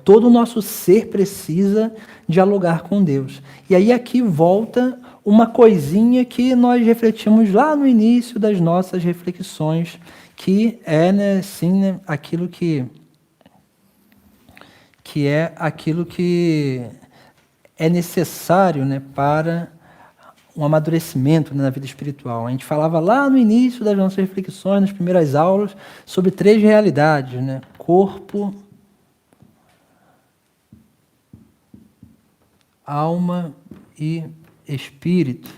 Todo o nosso ser precisa dialogar com Deus. E aí aqui volta uma coisinha que nós refletimos lá no início das nossas reflexões, que é, né, sim, né, aquilo que é necessário, né, para um amadurecimento, né, na vida espiritual. A gente falava lá no início das nossas reflexões, nas primeiras aulas, sobre 3 realidades, né? Corpo, alma e espírito.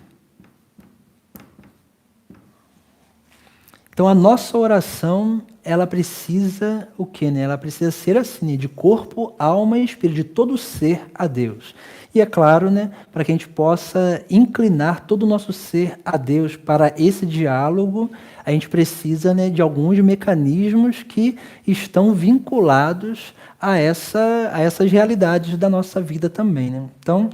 Então, a nossa oração, ela precisa o quê, né? Ela precisa ser assim, de corpo, alma e espírito, de todo o ser a Deus. E é claro, né, para que a gente possa inclinar todo o nosso ser a Deus para esse diálogo, a gente precisa, né, de alguns mecanismos que estão vinculados a essas realidades da nossa vida também, né? Então,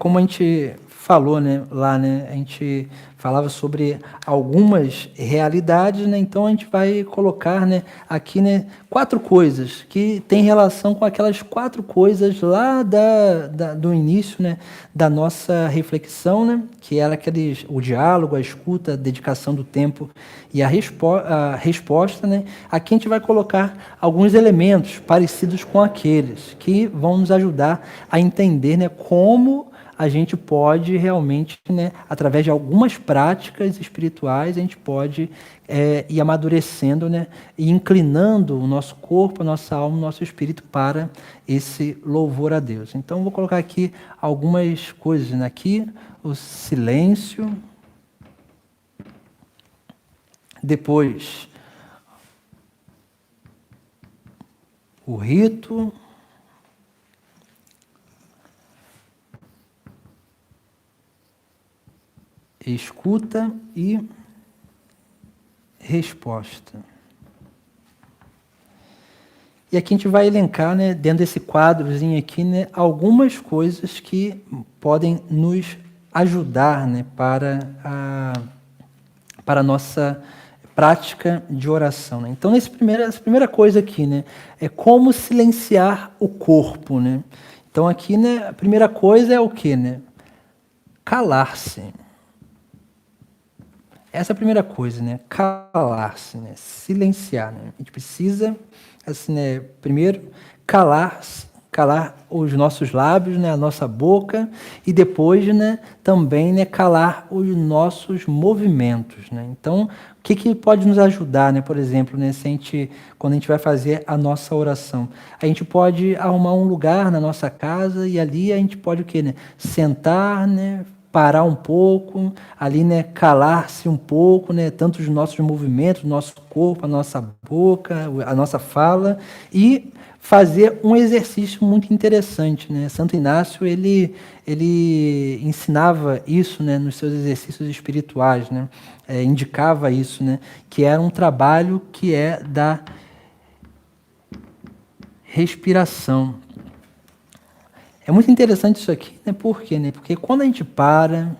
como a gente falou, né, lá, né, a gente falava sobre algumas realidades, né, então a gente vai colocar, né, aqui, né, 4 coisas que têm relação com aquelas 4 coisas lá do início, né, da nossa reflexão, né, que era o diálogo, a escuta, a dedicação do tempo e a resposta, né. Aqui a gente vai colocar alguns elementos parecidos com aqueles que vão nos ajudar a entender, né, como a gente pode realmente, né, através de algumas práticas espirituais, a gente pode ir amadurecendo, né, e inclinando o nosso corpo, a nossa alma, o nosso espírito para esse louvor a Deus. Então, vou colocar aqui algumas coisas, né? Aqui, o silêncio. Depois, o rito. Escuta e resposta. E aqui a gente vai elencar, né, dentro desse quadrozinho aqui, né, algumas coisas que podem nos ajudar, né, para a nossa prática de oração, né? Então, essa primeira coisa aqui, né, é como silenciar o corpo, né? Então, aqui, né, a primeira coisa é o quê, né? Calar-se. Essa é a primeira coisa, né? Calar-se, né? Silenciar, né? A gente precisa, assim, né, primeiro, calar os nossos lábios, né, a nossa boca, e depois, né, também, né, calar os nossos movimentos, né? Então, o que pode nos ajudar, né? Por exemplo, né, quando a gente vai fazer a nossa oração, a gente pode arrumar um lugar na nossa casa e ali a gente pode o quê, né? Sentar, né? Parar um pouco, ali, né, calar-se um pouco, né, tanto os nossos movimentos, o nosso corpo, a nossa boca, a nossa fala, e fazer um exercício muito interessante, né? Santo Inácio, ele ensinava isso, né, nos seus exercícios espirituais, né? Indicava isso, né? Que era um trabalho que é da respiração. É muito interessante isso aqui, né? Por quê, né? Porque quando a gente para,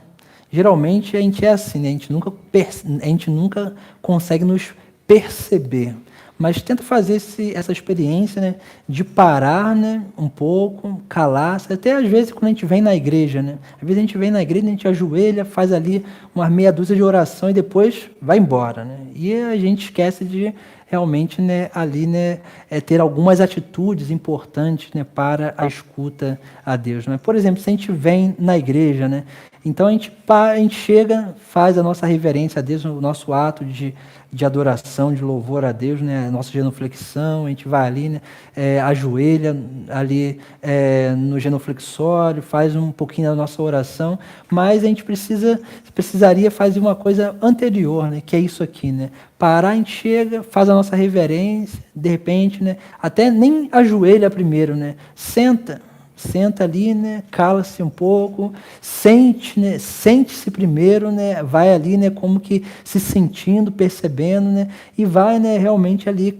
geralmente a gente é assim, né? A gente nunca consegue nos perceber. Mas tenta fazer essa experiência, né, de parar, né, um pouco, calar. Até às vezes quando a gente vem na igreja, né? Às vezes a gente vem na igreja, a gente ajoelha, faz ali uma meia dúzia de oração e depois vai embora, né? E a gente esquece de realmente, né, ali, né, ter algumas atitudes importantes, né, para a escuta a Deus, né? Por exemplo, se a gente vem na igreja, né, então a gente chega, faz a nossa reverência a Deus, o nosso ato de adoração, de louvor a Deus, né, a nossa genuflexão, a gente vai ali, né, ajoelha ali no genuflexório, faz um pouquinho da nossa oração, mas a gente precisaria fazer uma coisa anterior, né, que é isso aqui, né? Parar, a gente chega, faz a nossa reverência, de repente, né, até nem ajoelha primeiro, né? Senta ali, né, cala-se um pouco, né, sente-se primeiro, né, vai ali, né, como que se sentindo, percebendo, né, e vai, né, realmente ali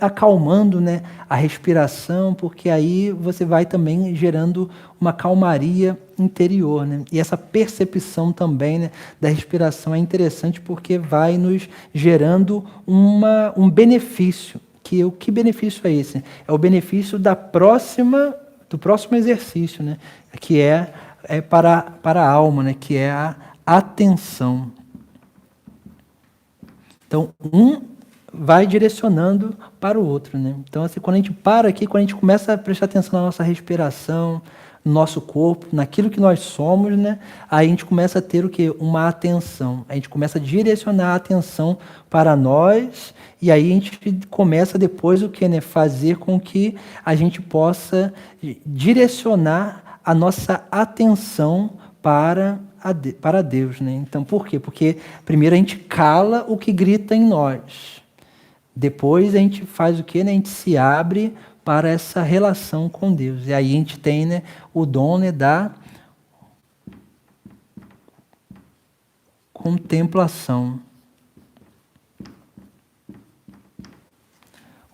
acalmando, né, a respiração, porque aí você vai também gerando uma calmaria interior, né? E essa percepção também, né, da respiração é interessante porque vai nos gerando um benefício. Que benefício é esse? É o benefício do próximo exercício, né? Que é para a alma, né? Que é a atenção. Então, um vai direcionando para o outro, né? Então, assim, quando a gente para aqui, quando a gente começa a prestar atenção na nossa respiração, no nosso corpo, naquilo que nós somos, né? Aí a gente começa a ter o quê? Uma atenção. A gente começa a direcionar a atenção para nós e aí a gente começa depois o quê, né? Fazer com que a gente possa direcionar a nossa atenção para Deus, né? Então, por quê? Porque primeiro a gente cala o que grita em nós. Depois a gente faz o quê? Né? A gente se abre para essa relação com Deus. E aí a gente tem, né, o dom, né, da contemplação.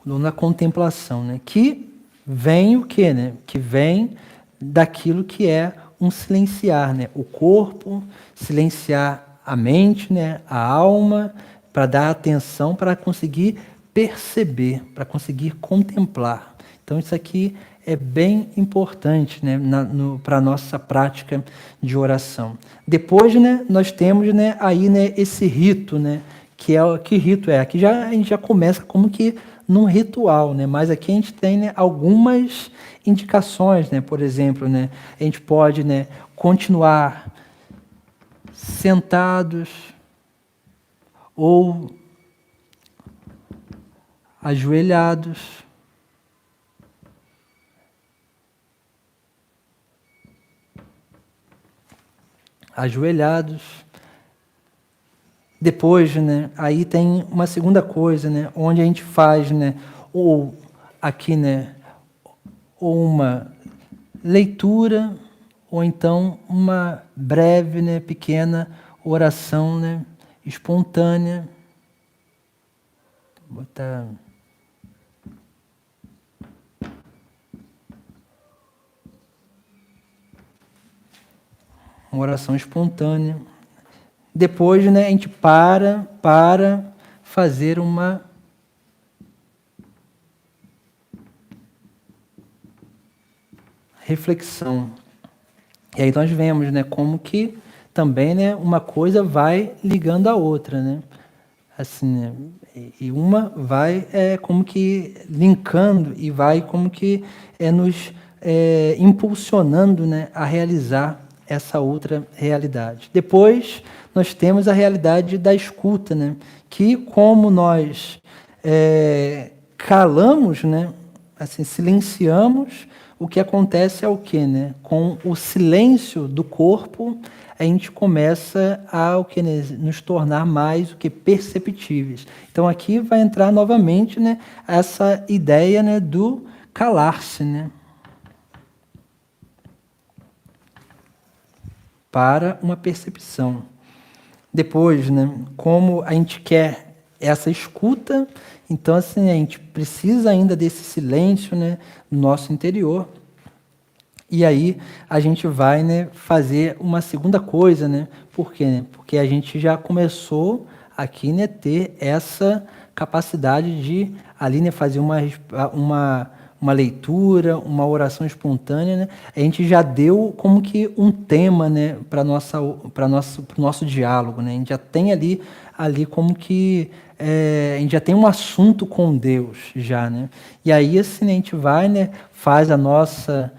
O dom da contemplação, né? Que vem o quê, né? Que vem daquilo que é um silenciar, né? O corpo, silenciar a mente, né? A alma, para dar atenção, para conseguir perceber, para conseguir contemplar. Então isso aqui é bem importante, né, para a nossa prática de oração. Depois, né, nós temos, né, aí, né, esse rito, né, que rito é? Aqui a gente já começa como que num ritual, né, mas aqui a gente tem, né, algumas indicações, né, por exemplo, né, a gente pode, né, continuar sentados ou ajoelhados. Depois, né, aí tem uma segunda coisa, né, onde a gente faz, né, ou aqui, né, ou uma leitura, ou então uma breve, né, pequena oração, né, espontânea. Vou botar uma oração espontânea. Depois, né, a gente para fazer uma reflexão. E aí nós vemos, né, como que também, né, uma coisa vai ligando a outra, né? Assim, né, e uma vai como que linkando e vai como que nos impulsionando, né, a realizar essa outra realidade. Depois nós temos a realidade da escuta, né, que como nós calamos, né, assim, silenciamos, o que acontece é o quê, né? Com o silêncio do corpo, a gente começa a o que, né, nos tornar mais o que perceptíveis. Então aqui vai entrar novamente, né, essa ideia, né, do calar-se, né? Para uma percepção. Depois, né, como a gente quer essa escuta, então assim, a gente precisa ainda desse silêncio, né, no nosso interior. E aí a gente vai, né, fazer uma segunda coisa, né? Por quê? Né? Porque a gente já começou aqui, né, ter essa capacidade de ali, né, fazer uma leitura, uma oração espontânea, né? A gente já deu como que um tema, né, para o nosso diálogo, né? A gente já tem ali como que a gente já tem um assunto com Deus já, né? E aí assim, né, a gente vai, né, faz a nossa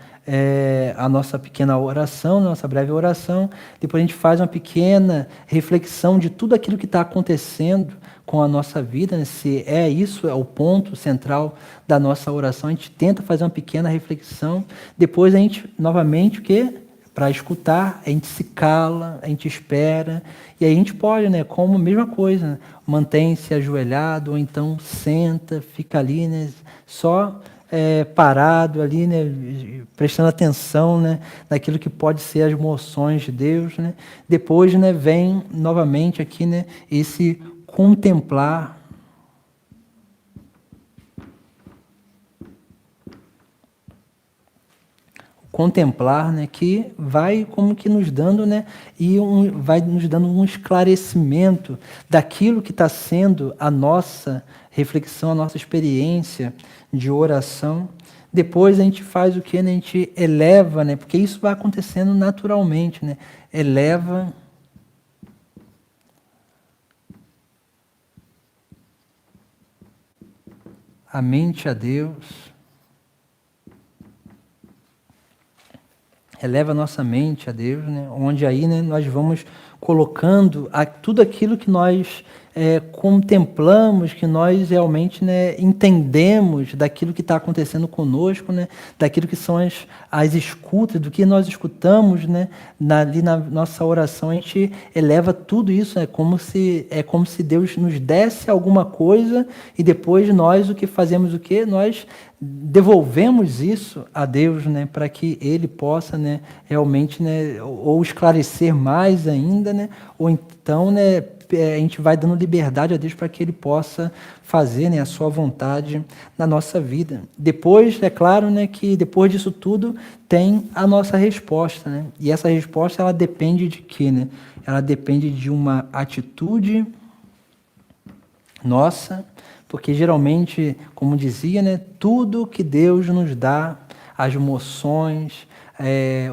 pequena oração, nossa breve oração. Depois a gente faz uma pequena reflexão de tudo aquilo que está acontecendo com a nossa vida, né? Se é isso, é o ponto central da nossa oração. A gente tenta fazer uma pequena reflexão. Depois a gente, novamente, o quê? Para escutar, a gente se cala, a gente espera. E aí a gente pode, né? Como a mesma coisa, né? Mantém-se ajoelhado, ou então senta, fica ali, né? Só parado ali, né, prestando atenção, né, naquilo que pode ser as emoções de Deus, né. Depois, né, vem novamente aqui, né, esse contemplar. Contemplar, né, que vai como que nos dando, né, vai nos dando um esclarecimento daquilo que está sendo a nossa reflexão, a nossa experiência de oração. Depois a gente faz o que? Né? A gente eleva, né, porque isso vai acontecendo naturalmente, né, eleva a mente a Deus. Eleva a nossa mente a Deus, né? Onde aí, né, nós vamos colocando tudo aquilo que nós contemplamos, que nós realmente, né, entendemos daquilo que está acontecendo conosco, né, daquilo que são as escutas, do que nós escutamos, né, ali na nossa oração. A gente eleva tudo isso, é como se Deus nos desse alguma coisa e depois nós o que fazemos, o que nós devolvemos isso a Deus, né, para que Ele possa, né, realmente, né, ou esclarecer mais ainda, né, ou então, né, a gente vai dando liberdade a Deus para que Ele possa fazer, né, a sua vontade na nossa vida. Depois, é claro, né, que depois disso tudo tem a nossa resposta, né, e essa resposta ela depende de quê, né? Ela depende de uma atitude nossa, porque geralmente, como dizia, né, tudo que Deus nos dá, as moções,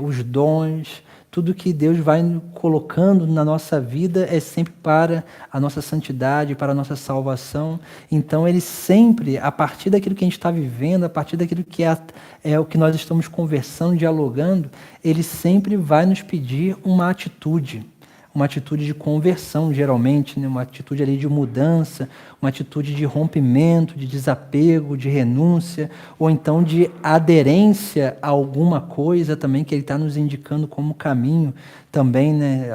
os dons, tudo que Deus vai colocando na nossa vida é sempre para a nossa santidade, para a nossa salvação. Então, Ele sempre, a partir daquilo que a gente está vivendo, a partir daquilo que é o que nós estamos conversando, dialogando, Ele sempre vai nos pedir uma atitude de conversão, geralmente, né? Uma atitude ali de mudança, uma atitude de rompimento, de desapego, de renúncia, ou então de aderência a alguma coisa também que Ele está nos indicando como caminho também, né?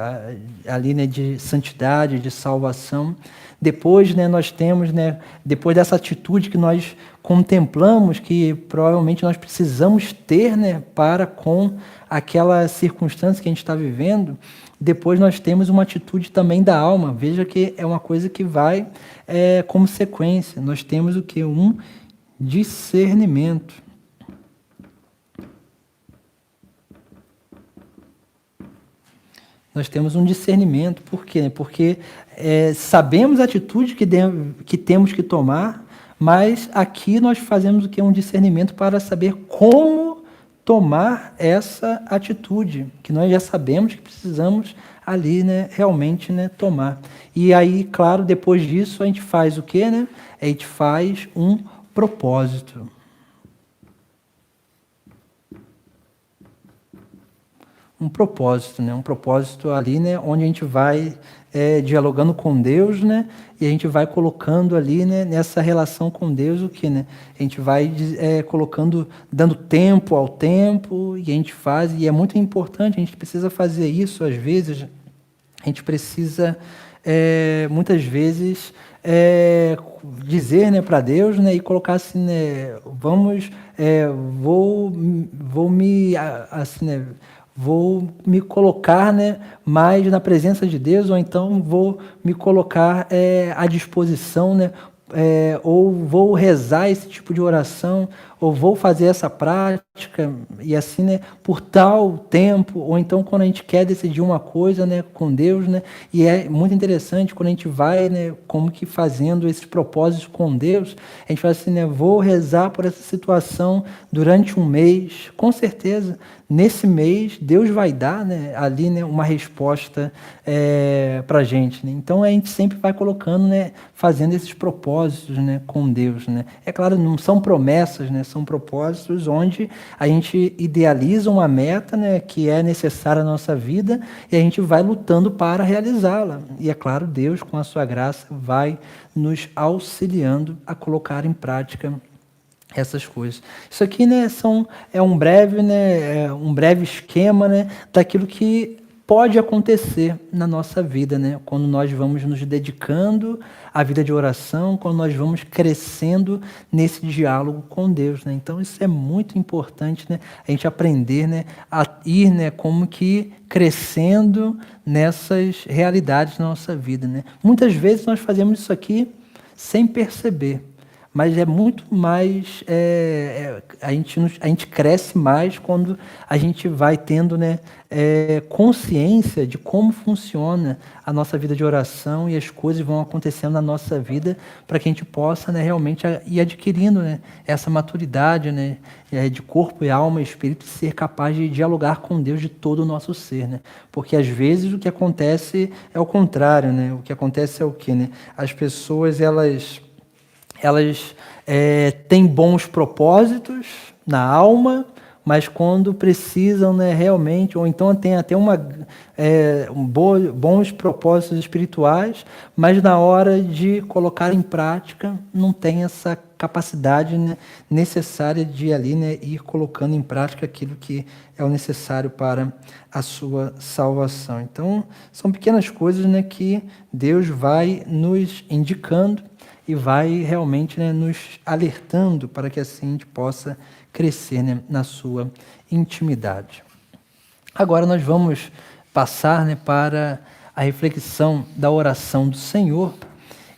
Ali, né, de santidade, de salvação. Depois, né, nós temos, né, depois dessa atitude que nós contemplamos, que provavelmente nós precisamos ter, né, para com aquela circunstância que a gente está vivendo, depois nós temos uma atitude também da alma. Veja que é uma coisa que vai como sequência. Nós temos o que? Um discernimento. Nós temos um discernimento. Por quê? Porque sabemos a atitude que temos que tomar, mas aqui nós fazemos o que? Um discernimento para saber como tomar essa atitude, que nós já sabemos que precisamos ali, né, realmente, né, tomar. E aí, claro, depois disso a gente faz o quê, né? A gente faz um propósito. Um propósito, né? Um propósito ali, né, onde a gente vai dialogando com Deus, né, e a gente vai colocando ali, né, nessa relação com Deus o que, né? A gente vai colocando, dando tempo ao tempo, e a gente faz, e é muito importante, a gente precisa fazer isso às vezes, a gente precisa muitas vezes dizer, né, para Deus, né, e colocar assim, né, vou me, assim, né, vou me colocar, né, mais na presença de Deus, ou então vou me colocar à disposição, né, ou vou rezar esse tipo de oração, ou vou fazer essa prática, e assim, né, por tal tempo, ou então quando a gente quer decidir uma coisa, né, com Deus, né, e é muito interessante quando a gente vai, né, como que fazendo esses propósitos com Deus, a gente fala assim, né, vou rezar por essa situação durante um mês, com certeza, nesse mês, Deus vai dar, né, ali, né, uma resposta para a gente. Né? Então, a gente sempre vai colocando, né, fazendo esses propósitos, né, com Deus. Né? É claro, não são promessas, né, são propósitos onde a gente idealiza uma meta, né, que é necessária na nossa vida e a gente vai lutando para realizá-la. E, é claro, Deus, com a sua graça, vai nos auxiliando a colocar em prática essas coisas. Isso aqui, né, é um breve esquema, né, daquilo que pode acontecer na nossa vida, né, quando nós vamos nos dedicando à vida de oração, quando nós vamos crescendo nesse diálogo com Deus, né. Então isso é muito importante, né, a gente aprender, né, a ir, né, como que crescendo nessas realidades na nossa vida, né. Muitas vezes nós fazemos isso aqui sem perceber. Mas é muito mais, a gente cresce mais quando a gente vai tendo, né, consciência de como funciona a nossa vida de oração e as coisas vão acontecendo na nossa vida para que a gente possa, né, realmente ir adquirindo, né, essa maturidade, né, de corpo e alma e espírito, ser capaz de dialogar com Deus de todo o nosso ser. Né? Porque às vezes o que acontece é o contrário, né? O que acontece é o quê? Né? As pessoas, elas têm bons propósitos na alma, mas quando precisam, né, realmente, ou então tem até bons propósitos espirituais, mas na hora de colocar em prática não tem essa capacidade, né, necessária de ir ali, né, ir colocando em prática aquilo que é o necessário para a sua salvação. Então, são pequenas coisas, né, que Deus vai nos indicando e vai realmente, né, nos alertando para que assim a gente possa crescer, né, na sua intimidade. Agora nós vamos passar, né, para a reflexão da oração do Senhor.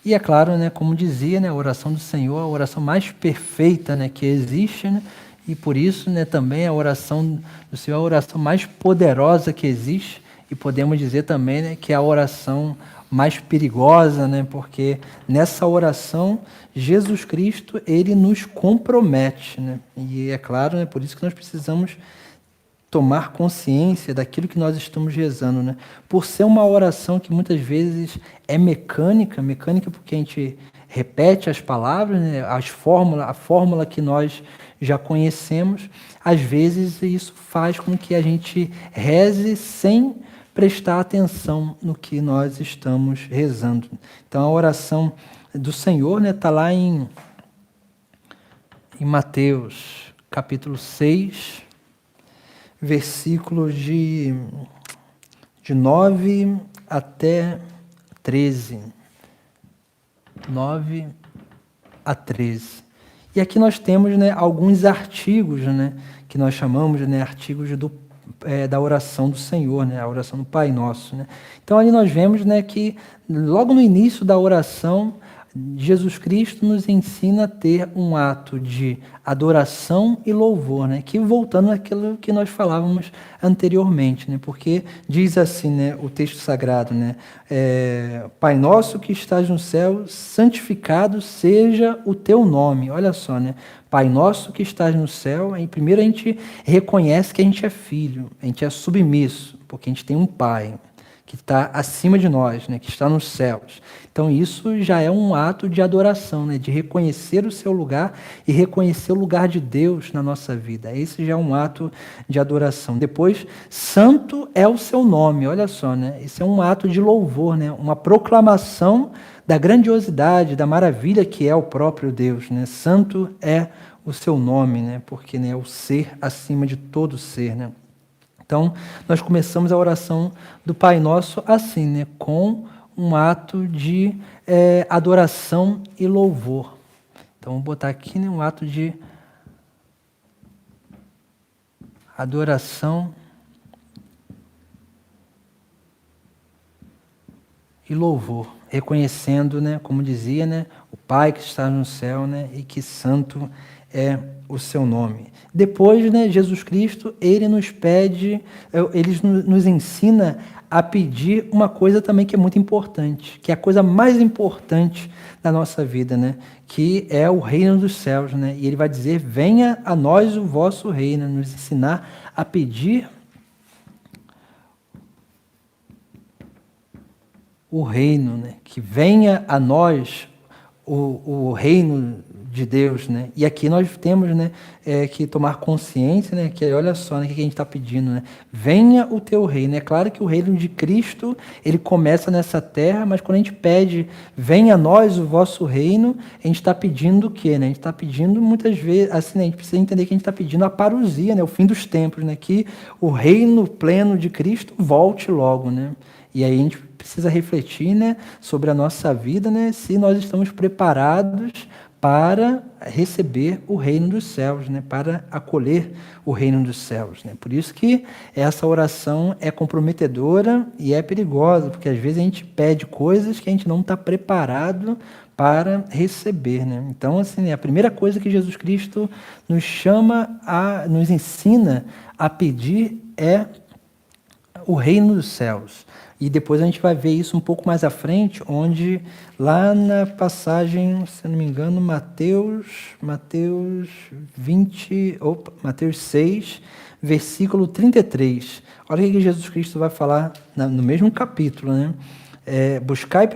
E é claro, né, como dizia, né, a oração do Senhor é a oração mais perfeita, né, que existe, né, e por isso, né, também a oração do Senhor é a oração mais poderosa que existe, e podemos dizer também, né, que é a oração mais perigosa, né? Porque nessa oração Jesus Cristo ele nos compromete, né? E é claro, né? Por isso que nós precisamos tomar consciência daquilo que nós estamos rezando, né? Por ser uma oração que muitas vezes é mecânica porque a gente repete as palavras, né? A fórmula que nós já conhecemos, às vezes isso faz com que a gente reze sem prestar atenção no que nós estamos rezando. Então, a oração do Senhor, né, está lá em Mateus, capítulo 6, versículos de 9 até 13. 9 a 13. E aqui nós temos, né, alguns artigos, né, que nós chamamos, né, artigos da oração do Senhor, né? A oração do Pai Nosso. Né? Então, ali nós vemos, né, que logo no início da oração, Jesus Cristo nos ensina a ter um ato de adoração e louvor, né? Que voltando àquilo que nós falávamos anteriormente, né? Porque diz assim, né, o texto sagrado, né? Pai nosso que estás no céu, santificado seja o teu nome. Olha só, né? Pai nosso que estás no céu, aí primeiro a gente reconhece que a gente é filho, a gente é submisso, porque a gente tem um Pai que está acima de nós, né, que está nos céus. Então isso já é um ato de adoração, né, de reconhecer o seu lugar e reconhecer o lugar de Deus na nossa vida. Esse já é um ato de adoração. Depois, santo é o seu nome, olha só, né, esse é um ato de louvor, né, uma proclamação da grandiosidade, da maravilha que é o próprio Deus, né, santo é o seu nome, né, porque, né, é o ser acima de todo ser, né. Então, nós começamos a oração do Pai Nosso assim, né? Com um ato de adoração e louvor. Então, vou botar aqui, né, um ato de adoração e louvor, reconhecendo, né, como dizia, né, o Pai que está no céu, né, e que santo é o seu nome. Depois, né, Jesus Cristo, ele nos pede, ele nos ensina a pedir uma coisa também que é muito importante, que é a coisa mais importante da nossa vida, né, que é o reino dos céus, né? E ele vai dizer: venha a nós o vosso reino, nos ensinar a pedir o reino, né? Que venha a nós o reino de Deus, né? E aqui nós temos, né, que tomar consciência, né, que olha só, né, o que a gente está pedindo, né? Venha o teu reino. É claro que o reino de Cristo, ele começa nessa terra, mas quando a gente pede, venha a nós o vosso reino, a gente está pedindo o quê, né? A gente está pedindo muitas vezes, assim, né, a gente precisa entender que a gente está pedindo a parousia, né, o fim dos tempos, né? Que o reino pleno de Cristo volte logo, né? E aí a gente precisa refletir, né, sobre a nossa vida, né, se nós estamos preparados para receber o reino dos céus, né, para acolher o reino dos céus, né? Por isso que essa oração é comprometedora e é perigosa, porque às vezes a gente pede coisas que a gente não está preparado para receber, né? Então, assim, a primeira coisa que Jesus Cristo nos ensina a pedir é o reino dos céus. E depois a gente vai ver isso um pouco mais à frente, onde lá na passagem, se não me engano, Mateus 6, versículo 33. Olha o que Jesus Cristo vai falar no mesmo capítulo, né? Buscai em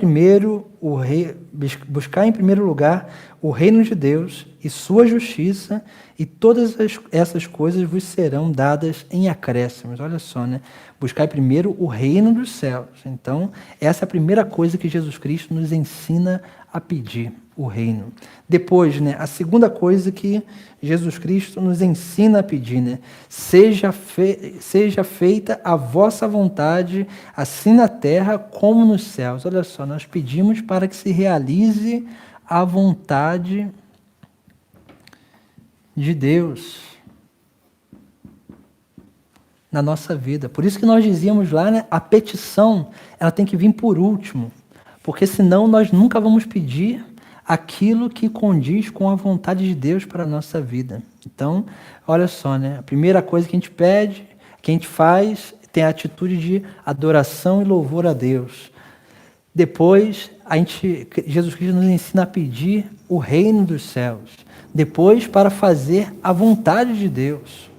primeiro lugar o reino de Deus e sua justiça, e todas essas coisas vos serão dadas em acréscimos. Olha só, né? Buscai primeiro o reino dos céus. Então, essa é a primeira coisa que Jesus Cristo nos ensina a pedir, o reino. Depois, né, a segunda coisa que Jesus Cristo nos ensina a pedir, né? Seja feita a vossa vontade, assim na terra como nos céus. Olha só, nós pedimos para que se realize a vontade de Deus na nossa vida. Por isso que nós dizíamos lá, né, a petição, ela tem que vir por último, porque senão nós nunca vamos pedir aquilo que condiz com a vontade de Deus para a nossa vida. Então, olha só, né, a primeira coisa que a gente pede, que a gente faz, tem a atitude de adoração e louvor a Deus. Depois, Jesus Cristo nos ensina a pedir o reino dos céus. Depois, para fazer a vontade de Deus.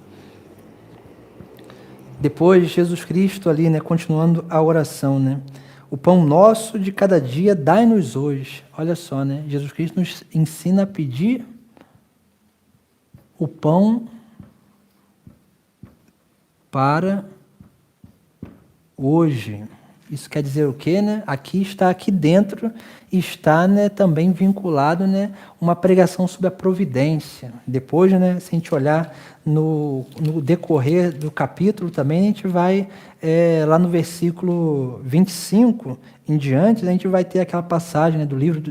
Depois, Jesus Cristo ali, né, continuando a oração, né? O pão nosso de cada dia dai-nos hoje. Olha só, né? Jesus Cristo nos ensina a pedir o pão para hoje. Isso quer dizer o quê, né? Aqui dentro está, né, também vinculado, né, uma pregação sobre a providência. Depois, né, se a gente olhar no decorrer do capítulo também, a gente vai lá no versículo 25 em diante, a gente vai ter aquela passagem, né, do livro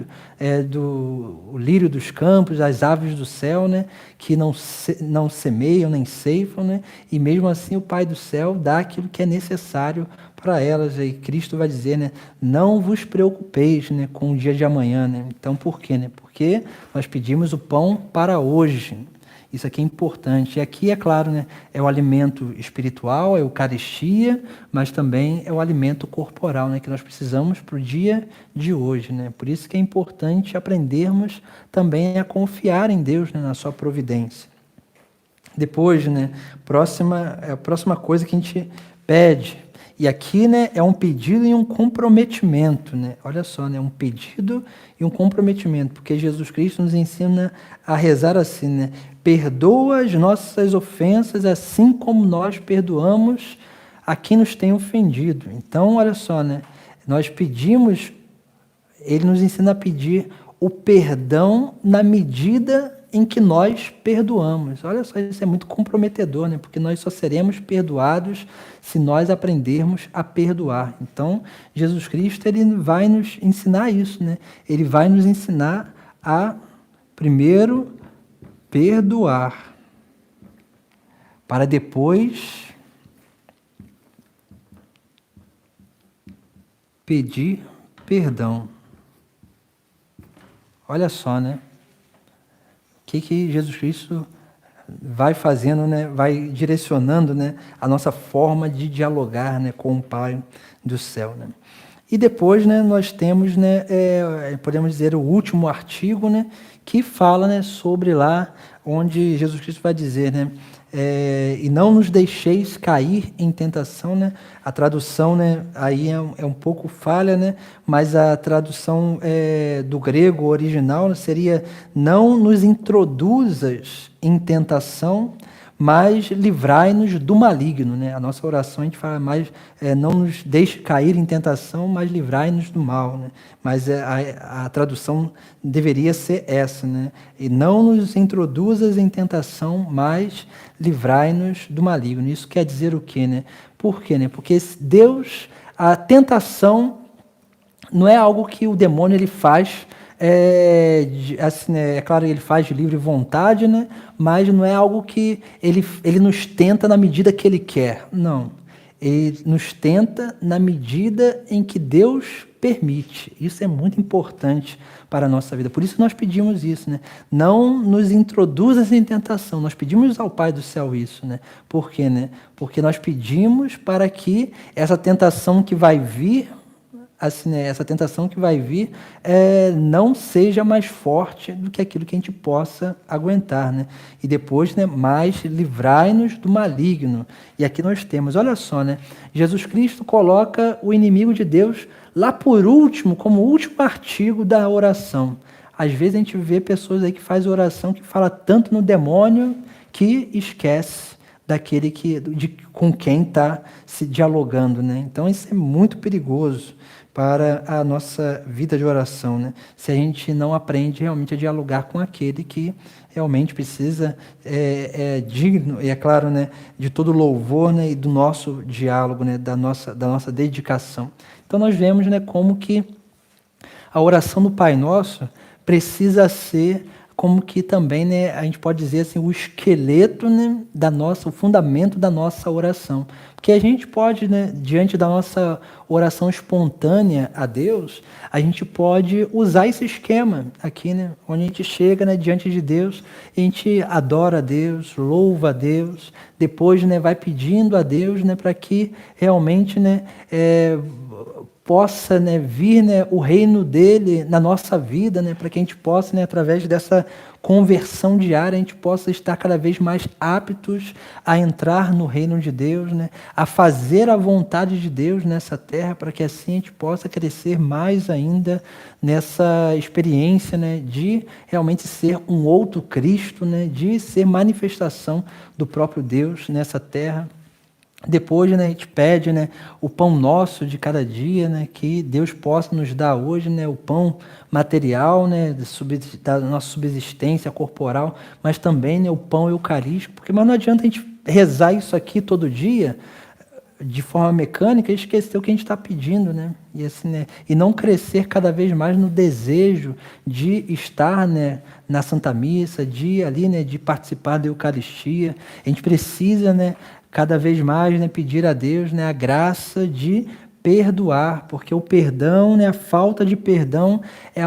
do lírio dos campos, as aves do céu, né, que não semeiam nem ceifam, né, e mesmo assim o Pai do céu dá aquilo que é necessário para elas. E Cristo vai dizer, né, não vos preocupeis, né, com o dia de amanhã, né? Então, por quê, né? Porque nós pedimos o pão para hoje. Isso aqui é importante. E aqui, é claro, né, é o alimento espiritual, é a Eucaristia, mas também é o alimento corporal, né, que nós precisamos para o dia de hoje, né? Por isso que é importante aprendermos também a confiar em Deus, né, na sua providência. Depois, né, a próxima coisa que a gente pede. E aqui, né, é um pedido e um comprometimento, né? Olha só, né, um pedido e um comprometimento, porque Jesus Cristo nos ensina a rezar assim, né? Perdoa as nossas ofensas, assim como nós perdoamos a quem nos tem ofendido. Então, olha só, né? Nós pedimos, ele nos ensina a pedir o perdão na medida em que nós perdoamos. Olha só, isso é muito comprometedor, né? Porque nós só seremos perdoados se nós aprendermos a perdoar. Então, Jesus Cristo, ele vai nos ensinar isso, né? Ele vai nos ensinar a, primeiro, perdoar, para depois pedir perdão. Olha só, né? O que Jesus Cristo vai fazendo, né? Vai direcionando, né? A nossa forma de dialogar, né? Com o Pai do céu, né? E depois, né? Nós temos, né? Podemos dizer o último artigo, né? Que fala, né? Sobre lá onde Jesus Cristo vai dizer, né? E não nos deixeis cair em tentação, né? A tradução, né? Aí é um pouco falha, né? Mas a tradução do grego original seria: não nos introduzas em tentação, mas livrai-nos do maligno, né? A nossa oração a gente fala mais, não nos deixe cair em tentação, mas livrai-nos do mal, né? Mas a tradução deveria ser essa, né? E não nos introduzas em tentação, mas livrai-nos do maligno. Isso quer dizer o quê, né? Por quê, né? Porque Deus, a tentação não é algo que o demônio ele faz. Assim, é claro, ele faz de livre vontade, né? Mas não é algo que ele nos tenta na medida que ele quer. Não. Ele nos tenta na medida em que Deus permite. Isso é muito importante para a nossa vida. Por isso nós pedimos isso, né? Não nos introduzas em tentação. Nós pedimos ao Pai do céu isso, né? Por quê, né? Porque nós pedimos para que essa tentação que vai vir, assim, né, essa tentação que vai vir não seja mais forte do que aquilo que a gente possa aguentar, né? E depois, né, mais livrai-nos do maligno. E aqui nós temos, olha só, né? Jesus Cristo coloca o inimigo de Deus lá por último, como último artigo da oração. Às vezes a gente vê pessoas aí que fazem oração que fala tanto no demônio que esquece daquele com quem está se dialogando, né? Então isso é muito perigoso para a nossa vida de oração, né? Se a gente não aprende realmente a dialogar com aquele que realmente precisa, digno, e é claro, né, de todo louvor, né, e do nosso diálogo, né, da nossa dedicação. Então nós vemos, né, como que a oração do Pai Nosso precisa ser como que também, né, a gente pode dizer assim, o esqueleto, né, o fundamento da nossa oração. Porque a gente pode, né, diante da nossa oração espontânea a Deus, a gente pode usar esse esquema aqui, né, onde a gente chega, né, diante de Deus, a gente adora a Deus, louva a Deus, depois, né, vai pedindo a Deus, né, para que realmente, né, possa, né, vir, né, o reino dele na nossa vida, né, para que a gente possa, né, através dessa conversão diária, a gente possa estar cada vez mais aptos a entrar no reino de Deus, né, a fazer a vontade de Deus nessa terra, para que assim a gente possa crescer mais ainda nessa experiência, né, de realmente ser um outro Cristo, né, de ser manifestação do próprio Deus nessa terra. Depois, né, a gente pede, né, o pão nosso de cada dia, né, que Deus possa nos dar hoje, né, o pão material, né, da nossa subsistência corporal, mas também, né, o pão eucarístico, porque mas não adianta a gente rezar isso aqui todo dia de forma mecânica e esquecer o que a gente está pedindo, né, e assim, né, e não crescer cada vez mais no desejo de estar, né, na Santa Missa, de participar da Eucaristia. A gente precisa, né, cada vez mais, né, pedir a Deus, né, a graça de perdoar, porque o perdão, né, a falta de perdão é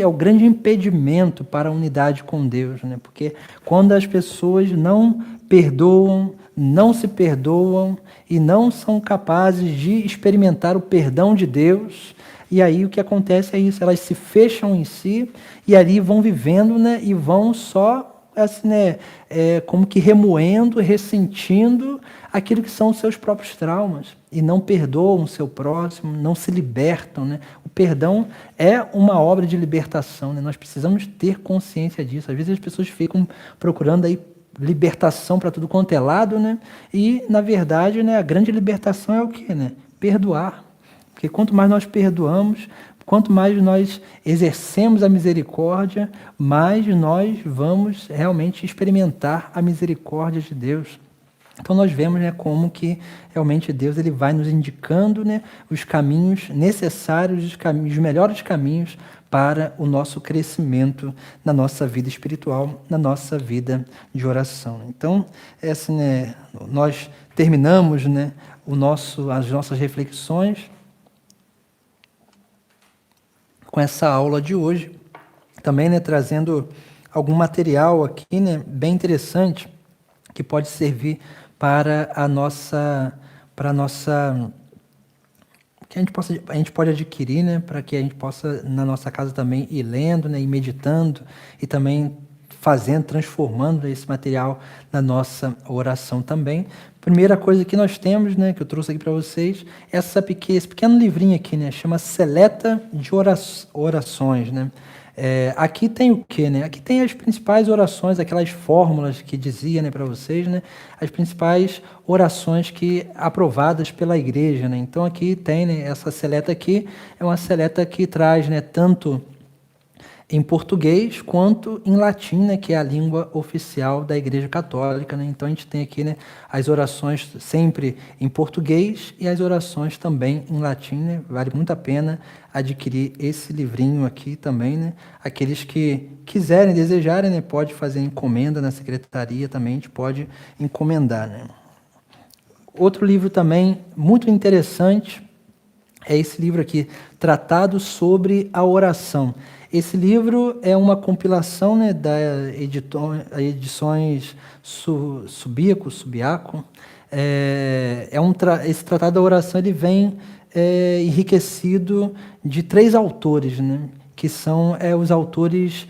o grande impedimento para a unidade com Deus, né? Porque quando as pessoas não perdoam, não se perdoam e não são capazes de experimentar o perdão de Deus, e aí o que acontece é isso, elas se fecham em si e ali vão vivendo, né, e vão só assim, né, como que remoendo, ressentindo aquilo que são os seus próprios traumas e não perdoam o seu próximo, não se libertam, né? O perdão é uma obra de libertação, né? Nós precisamos ter consciência disso. Às vezes as pessoas ficam procurando aí libertação para tudo quanto é lado, né? E na verdade, né, a grande libertação é o quê, né? Perdoar. Porque quanto mais nós perdoamos, quanto mais nós exercemos a misericórdia, mais nós vamos realmente experimentar a misericórdia de Deus. Então nós vemos, né, como que realmente Deus ele vai nos indicando, né, os caminhos necessários, os melhores caminhos para o nosso crescimento na nossa vida espiritual, na nossa vida de oração. Então, né, nós terminamos, né, as nossas reflexões com essa aula de hoje, também, né, trazendo algum material aqui, né, bem interessante, que pode servir para a nossa que a gente pode adquirir, né, para que a gente possa na nossa casa também ir lendo, né, e meditando e também transformando esse material na nossa oração também. Primeira coisa que nós temos, né, que eu trouxe aqui para vocês, esse pequeno livrinho aqui, né, chama Seleta de Orações, né. Aqui tem o quê, né? Aqui tem as principais orações, aquelas fórmulas que dizia, né, para vocês, né? As principais orações aprovadas pela igreja, né? Então aqui tem, né, essa seleta aqui, é uma seleta que traz, né, tanto em português quanto em latim, né, que é a língua oficial da Igreja Católica, né? Então a gente tem aqui, né, as orações sempre em português e as orações também em latim, né? Vale muito a pena adquirir esse livrinho aqui também, né? Aqueles que quiserem, desejarem, né, pode fazer encomenda na secretaria também, a gente pode encomendar, né? Outro livro também muito interessante é esse livro aqui, Tratado sobre a Oração. Esse livro é uma compilação, né, da edições Subiaco. Esse Tratado da Oração ele vem enriquecido de 3 autores, né, que são os autores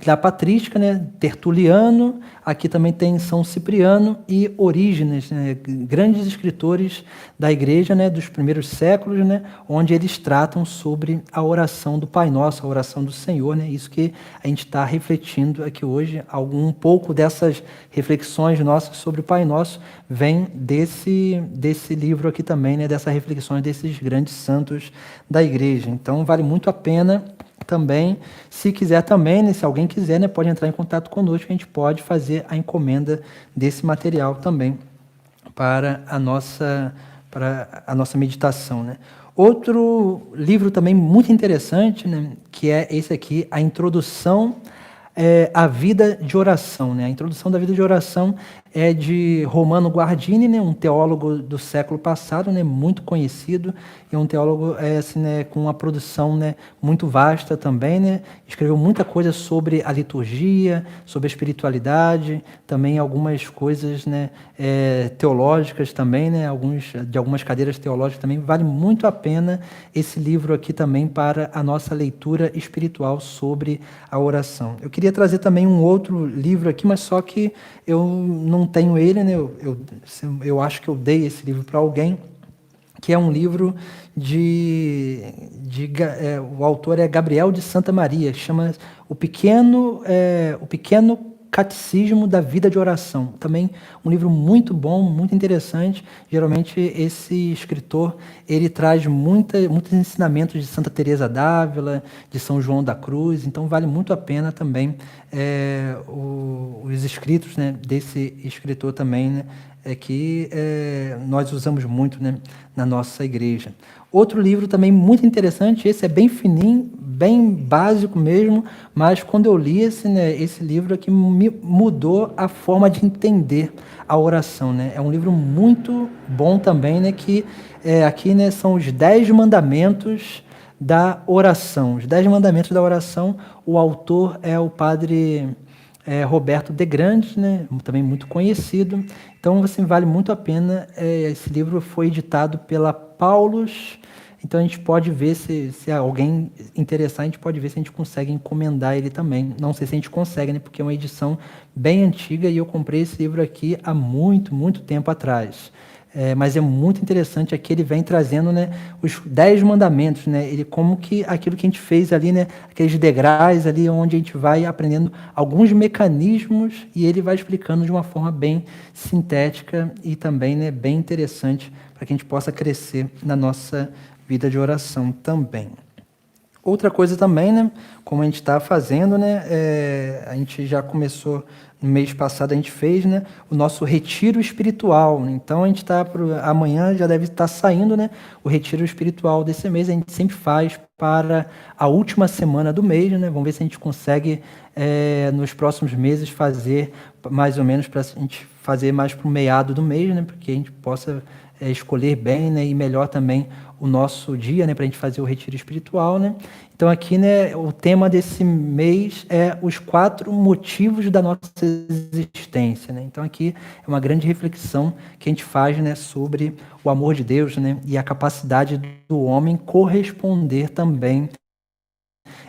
da patrística, né, Tertuliano, aqui também tem São Cipriano e Orígenes, né, grandes escritores da igreja, né, dos primeiros séculos, né, onde eles tratam sobre a oração do Pai Nosso, a oração do Senhor, né, isso que a gente está refletindo aqui hoje, um pouco dessas reflexões nossas sobre o Pai Nosso vem desse livro aqui também, né, dessas reflexões desses grandes santos da igreja. Então vale muito a pena também, se quiser também, né, se alguém quiser, né, pode entrar em contato conosco, a gente pode fazer a encomenda desse material também para a nossa meditação, né. Outro livro também muito interessante, né, que é esse aqui, A Introdução à Vida de Oração, né. A Introdução da Vida de Oração é de Romano Guardini, né, um teólogo do século passado, né, muito conhecido, e um teólogo assim, né, com uma produção, né, muito vasta também, né, escreveu muita coisa sobre a liturgia, sobre a espiritualidade, também algumas coisas, né, teológicas também, né, de algumas cadeiras teológicas também. Vale muito a pena esse livro aqui também para a nossa leitura espiritual sobre a oração. Eu queria trazer também um outro livro aqui, mas só que eu não tenho ele, né? Eu acho que eu dei esse livro para alguém, que é um livro o autor é Gabriel de Santa Maria, chama O Pequeno Catecismo da Vida de Oração. Também um livro muito bom, muito interessante. Geralmente esse escritor ele traz muitos ensinamentos de Santa Teresa d'Ávila, de São João da Cruz. Então vale muito a pena também os escritos, né, desse escritor também, né, que nós usamos muito, né, na nossa igreja. Outro livro também muito interessante, esse é bem fininho, bem básico mesmo, mas quando eu li esse livro aqui, me mudou a forma de entender a oração, né? É um livro muito bom também, né, que aqui, né, são os 10 mandamentos da oração. Os 10 mandamentos da oração, o autor é o padre Roberto de Grandes, né, também muito conhecido. Então, assim, vale muito a pena. Esse livro foi editado pela Paulus. Então, a gente pode ver, se alguém interessar, a gente pode ver se a gente consegue encomendar ele também. Não sei se a gente consegue, né, porque é uma edição bem antiga e eu comprei esse livro aqui há muito, muito tempo atrás. Mas é muito interessante, aqui ele vem trazendo, né, os 10 mandamentos, né, ele, como que aquilo que a gente fez ali, né, aqueles degraus ali onde a gente vai aprendendo alguns mecanismos e ele vai explicando de uma forma bem sintética e também, né, bem interessante para que a gente possa crescer na nossa vida de oração também. Outra coisa também, né, como a gente está fazendo, né, a gente já começou, no mês passado a gente fez, né, o nosso retiro espiritual. Então a gente está, amanhã já deve estar saindo, né, o retiro espiritual desse mês. A gente sempre faz para a última semana do mês, né, vamos ver se a gente consegue nos próximos meses fazer mais ou menos, para a gente fazer mais para o meado do mês, né, porque a gente possa escolher bem, né, e melhor também o nosso dia, né, para a gente fazer o retiro espiritual, né. Então aqui, né, o tema desse mês é os 4 motivos da nossa existência, né. Então aqui é uma grande reflexão que a gente faz, né, sobre o amor de Deus, né, e a capacidade do homem corresponder também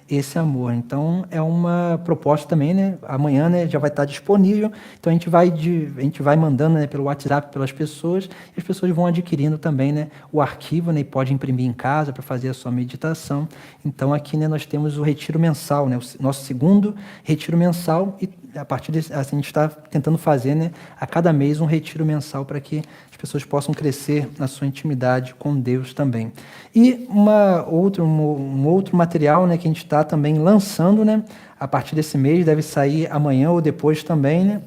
esse amor. Então é uma proposta também, né? Amanhã, né, já vai estar disponível. Então a gente vai mandando, né, pelo WhatsApp pelas pessoas, e as pessoas vão adquirindo também, né, o arquivo, né, e pode imprimir em casa para fazer a sua meditação. Então aqui, né, nós temos o retiro mensal, né, o nosso segundo retiro mensal, e a partir desse, assim, a gente está tentando fazer, né, a cada mês um retiro mensal para que as pessoas possam crescer na sua intimidade com Deus também. E um outro material, né, que a gente está também lançando, né, a partir desse mês, deve sair amanhã ou depois também, né,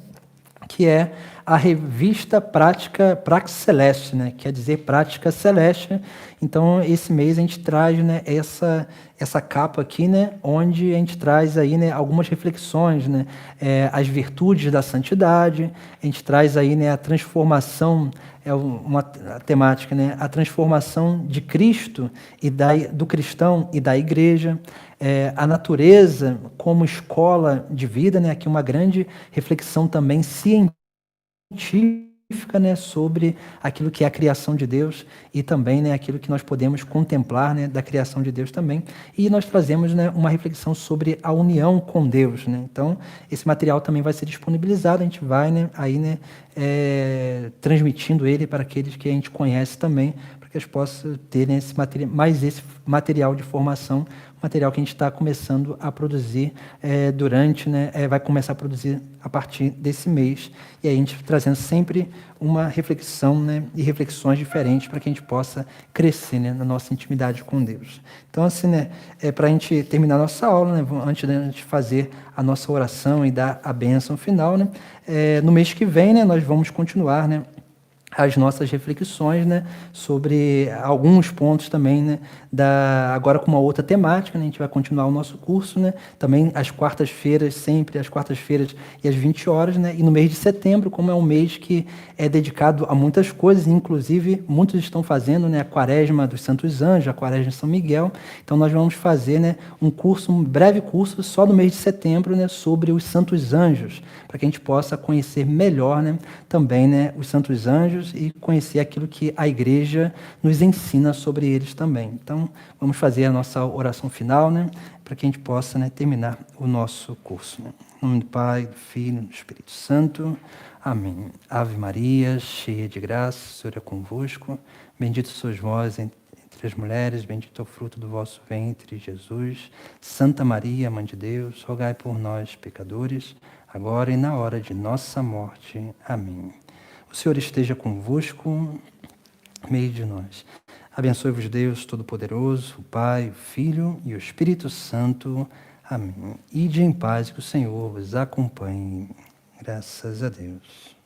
que é a revista Praxis Celeste, né? Quer dizer Prática Celeste. Então, esse mês a gente traz, né, essa capa aqui, né, onde a gente traz aí, né, algumas reflexões, né, as virtudes da santidade. A gente traz aí, né, a transformação, uma temática, né, a transformação de Cristo e do cristão e da igreja. A natureza como escola de vida, né? Aqui uma grande reflexão também científica, né, sobre aquilo que é a criação de Deus e também, né, aquilo que nós podemos contemplar, né, da criação de Deus também. E nós trazemos, né, uma reflexão sobre a união com Deus, né? Então, esse material também vai ser disponibilizado, a gente vai, né, aí, né, transmitindo ele para aqueles que a gente conhece também, para que eles possam ter, né, esse material de formação, material que a gente está começando a produzir vai começar a produzir a partir desse mês, e aí a gente trazendo sempre uma reflexão, né, e reflexões diferentes para que a gente possa crescer, né, na nossa intimidade com Deus. Então, assim, né, para a gente terminar a nossa aula, né, antes de fazer a nossa oração e dar a bênção final, né, no mês que vem, né, nós vamos continuar, né, as nossas reflexões, né, sobre alguns pontos também, né, agora com uma outra temática, né, a gente vai continuar o nosso curso, né, também às quartas-feiras, sempre às quartas-feiras e às 20 horas, né, e no mês de setembro, como é um mês que é dedicado a muitas coisas, inclusive muitos estão fazendo, né, a Quaresma dos Santos Anjos, a Quaresma de São Miguel. Então nós vamos fazer, né, um breve curso só no mês de setembro, né, sobre os Santos Anjos, para que a gente possa conhecer melhor, né, também, né, os Santos Anjos e conhecer aquilo que a igreja nos ensina sobre eles também. Então, vamos fazer a nossa oração final, né, para que a gente possa, né, terminar o nosso curso. Né? Em nome do Pai, do Filho e do Espírito Santo. Amém. Ave Maria, cheia de graça, o Senhor é convosco. Bendito sois vós entre as mulheres, bendito é o fruto do vosso ventre, Jesus. Santa Maria, Mãe de Deus, rogai por nós, pecadores, agora e na hora de nossa morte. Amém. O Senhor esteja convosco, no meio de nós. Abençoe-vos Deus Todo-Poderoso, o Pai, o Filho e o Espírito Santo. Amém. Ide em paz, que o Senhor vos acompanhe. Graças a Deus.